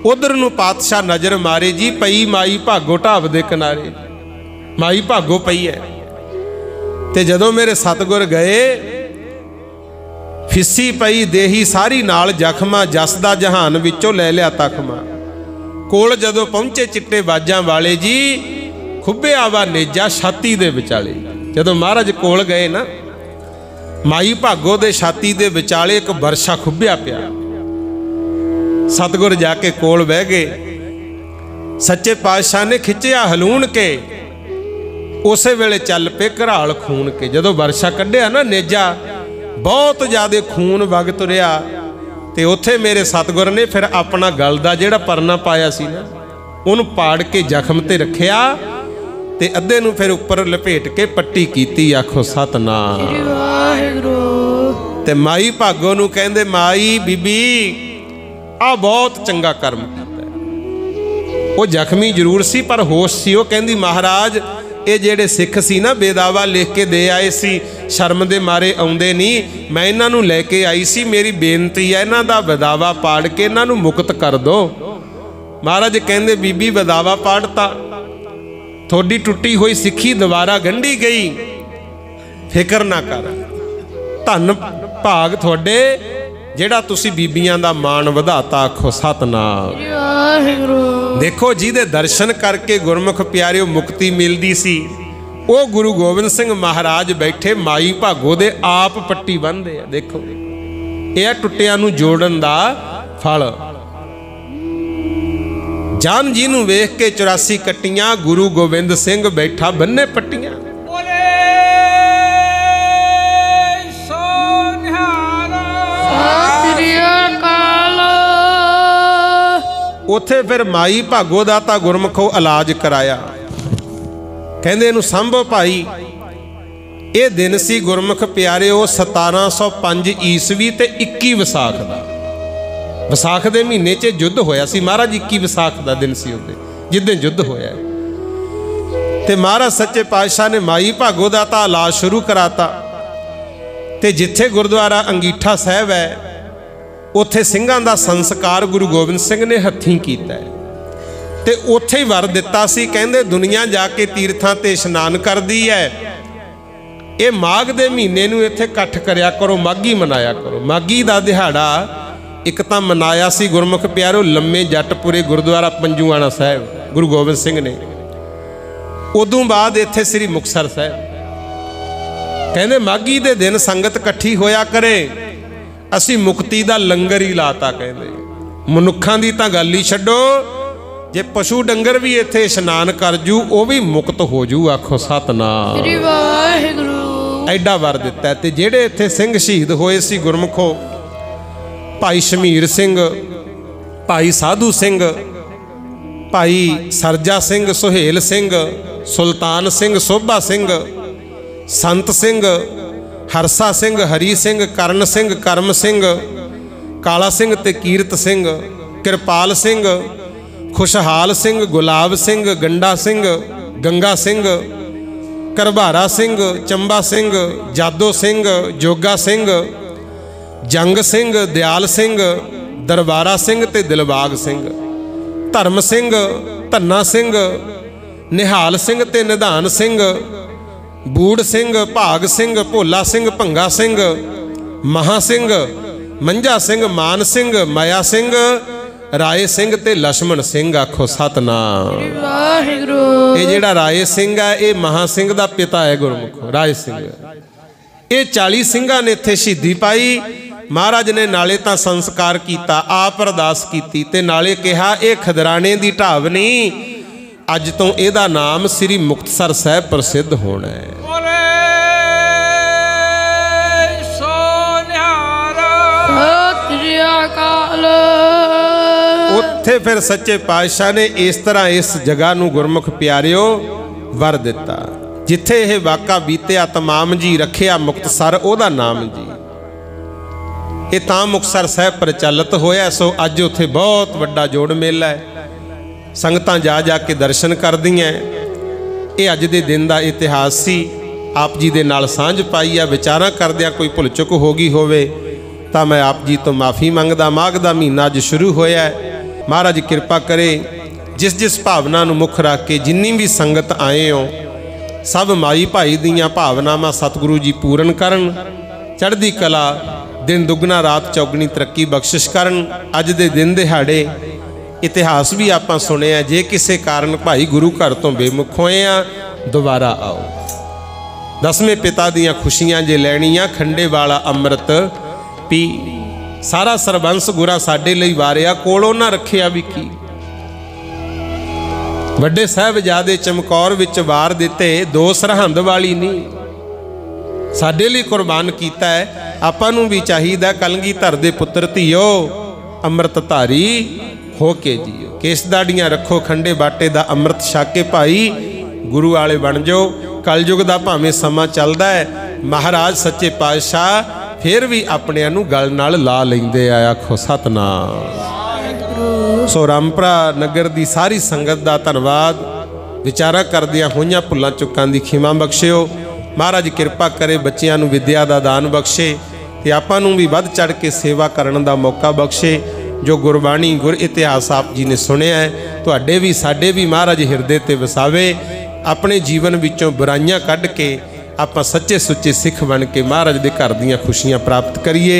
उधर नूं पातशाह नज़र मारे जी, पई माई भागो ढाब दे किनारे, माई भागो पई है। ते जदों मेरे सतगुर गए, फिसी पई देही सारी नाल जख्मा, जस दा जहान विचों लै लिया तखमा। कोल जदों पहुंचे चिट्टे बाजां वाले जी, खुब्बिया वा नेजा छाती दे विचाले। जदों महाराज कोल गए ना, माई भागो दे छाती दे विचाले एक बरछा खुब्बिया पिया। सतगुर जाके कोल बह गए। सच्चे पातशाह ने खिंचिया हलूण के, उस वेले चल पे घराल खून के। जदों बरछा कढ़िया ना नेजा, बहुत ज़्यादा खून वग तुरिया। ते उत्थे मेरे सतगुर ने फिर अपना गल दा जिहड़ा परना पाया सी ना, उहनूं पाड़ के जख्म ते रखिया ते अद्धे नूं फिर उपर लपेट के पट्टी कीती। आखो सतनाम। ते माई भागो नूं कहंदे, माई बीबी आ बहुत चंगा कर्म कीता। वो जख्मी जरूर सी पर होश सी। वो कहंदी, महाराज ये जेड़े सिख सी ना, बेदावा लिख के दे आए सी, शर्म दे मारे आउंदे नहीं, मैं इन्हां नूं लैके आई सी। मेरी बेनती है इन्हां दा बेदावा पाड़ के इन्हां नूं मुक्त कर दो। महाराज कहंदे, बीबी बेदावा पाड़ता, थोड़ी टुटी हुई सिक्खी दोबारा गंढी गई, फिक्र ना कर, धन भाग थोड़े जेड़ा तुसी बीबियां दा मान वधाता। आखो सतनाम। देखो जिहदे दर्शन करके गुरमुख प्यारिओ मुक्ति मिलदी सी, वो गुरु गोबिंद सिंह महाराज बैठे माई भागो दे आप पट्टी बन्नदे आ। देखो यह टुटियां नूं जोड़न दा फल। जान जी नूं वेख के 84 कट्टियां, गुरु गोबिंद सिंह बैठा बन्ने पट्टियां। उत्थे फिर माई भागो दा तां गुरमुखो इलाज कराया। कहंदे इहनूं संभो भाई। ये दिन सी गुरमुख प्यारिओ 1705 ईस्वी ते 21 विसाख दा। विसाख दे महीने च युद्ध होया सी महाराज। 21 विसाख दा दिन सी उहदे जिद्दे युद्ध होया। ते महाराज सच्चे पातशाह ने माई भागो दा तां इलाज शुरू कराता। ते जिथे गुरुद्वारा अंगीठा साहिब है, उत्थे ਸਿੰਘਾਂ ਦਾ संस्कार गुरु गोबिंद सिंह ने हत्थीं कीता है। ते उत्थे ही वर दिता सी, कहंदे दुनिया जाके तीर्थां ते इशनान करदी है, ये माघ दे महीने नूं इत्थे इकट्ठ करिया करो, माघी मनाया करो। माघी दा दिहाड़ा एक तां मनाया सी गुरमुख प्यारो लम्मे जटपुरे गुरुद्वारा पंजूआणा साहिब गुरु गोबिंद सिंह ने। उदों बाद इत्थे श्री मुक्तसर साहिब। कहंदे माघी दे दिन संगत इकट्ठी होया करे, असी मुक्ति दा लंगर ही लाता। कहंदे मनुखां दी तां गल ही छड्डो, जे पशु डंगर भी इत्थे इशनान कर जू, वो भी मुक्त हो जू। आखो सतनाम। एडा वर दिता है। ते जेड़े इत्थे सिंह शहीद होए सी गुरमुखो, भाई शमीर सिंह, भाई साधू सिंह, भाई सरजा सिंह, सुहेल सिंह, सुल्तान सिंह, सोभा सिंह, संत सिंह, हरसा सिंह, हरी सिंह, करण सिंह, करम सिंह, काला सिंह ते कीरत सिंह, कृपाल सिंह, खुशहाल सिंह, गुलाब सिंह, गंडा सिंह, गंगा सिंह, करभारा सिंह, चंबा सिंह, जादो सिंह, जोगा सिंह, जंग सिंह, दयाल सिंह, दरबारा सिंह ते दिलबाग सिंह, धर्म सिंह, धन्ना सिंह, निहाल सिंह ते निधान सिंह, बूढ़ सिंह, भाग सिंह, भोला सिंह, भंगा सिंह, महा सिंह, मंझा सिंह, मान सिंह, माया सिंह, राय सिंह ते लक्ष्मण सिंह। आखो सतनाम। ये जिहड़ा राय सिंह है, ये महा सिंह दा पिता है गुरमुखो, राय सिंह। ये 40 सिंघां ने इत्थे शहीदी पाई। महाराज ने नाले तां संस्कार किया, आप अरदास की ते नाले कहा ये खदराने दी ढाब नहीं, अज तो इहदा नाम श्री मुक्तसर साहिब प्रसिद्ध होना है। उत्थे फिर सच्चे पातशाह ने इस तरह इस जगह नूं गुरमुख प्यारिओ वर दिता। जिथे यह वाका बीतिया तमाम जी रखिया मुक्तसर ओदा नाम जी। ये तां मुक्तसर साहिब प्रचलित होया। सो अज उत्थे बहुत वड्डा जोड़ मेला है, संगतां जा जा के दर्शन करदियां। ये अज दे दिन दा इतिहास सी। आप जी दे नाल सांझ पाई आ, विचारां करदियां कोई भुल चुक हो गई होवे ਤਾਂ मैं आप जी तो माफ़ी मंगदा। माघ का महीना अज शुरू होया है। महाराज कृपा करे जिस जिस भावना नूं मुख रख के जिन्नी भी संगत आए हो सब माई भाई दीयां भावनावां सतगुरु जी पूर्ण करन। चढ़दी कला दिन दुगना रात चौगनी तरक्की बख्शिश करन। अज दे दिन दिहाड़े इतिहास भी आपां सुनिया, जे किसी कारण भाई गुरु घर तो बेमुख होए आ दोबारा आओ। 10वें पिता दीयां खुशियां जे लैणियां खंडे वाला अमृत पी। सारा सरबंस गुरा साडे लई वारिया कोलों ना रखिया भी की। वड्डे साहिबजादे चमकौर विच वार दिते, दो सरहंद वाली नहीं साडे लई कुर्बान कीता है। आपां नूं भी चाहिदा कलगीधर दे पुत्र धीओ अमृत धारी हो के जियो। केस दाड़ियां रखो खंडे बाटे दा अमृत छक के भाई गुरु वाले बन जाओ। कलयुग दा भावें समा चलदा है, महाराज सच्चे पातशाह फिर भी अपने नूं गल नाल ला लैंदे आ। आखो सतनाम। सो रामपुरा नगर दी सारी संगत दा धन्नवाद। विचारा करदियां होईयां भुल्लां चुक्कां दी खिमा बख्शिओ। महाराज कृपा करे बच्चियां नूं विद्या दा दान बख्शे ते आपां नूं भी वध चढ़ के सेवा करन दा मौका बख्शे। जो गुरबाणी गुर इतिहास आप जी ने सुनिया है तुहाडे भी साडे भी महाराज हिरदे ते वसावे। अपने जीवन विचों बुराइयां कढ़ के आपां सच्चे सुच्चे सिख बन के महाराज दे घर दीयां खुशियां प्राप्त करिए।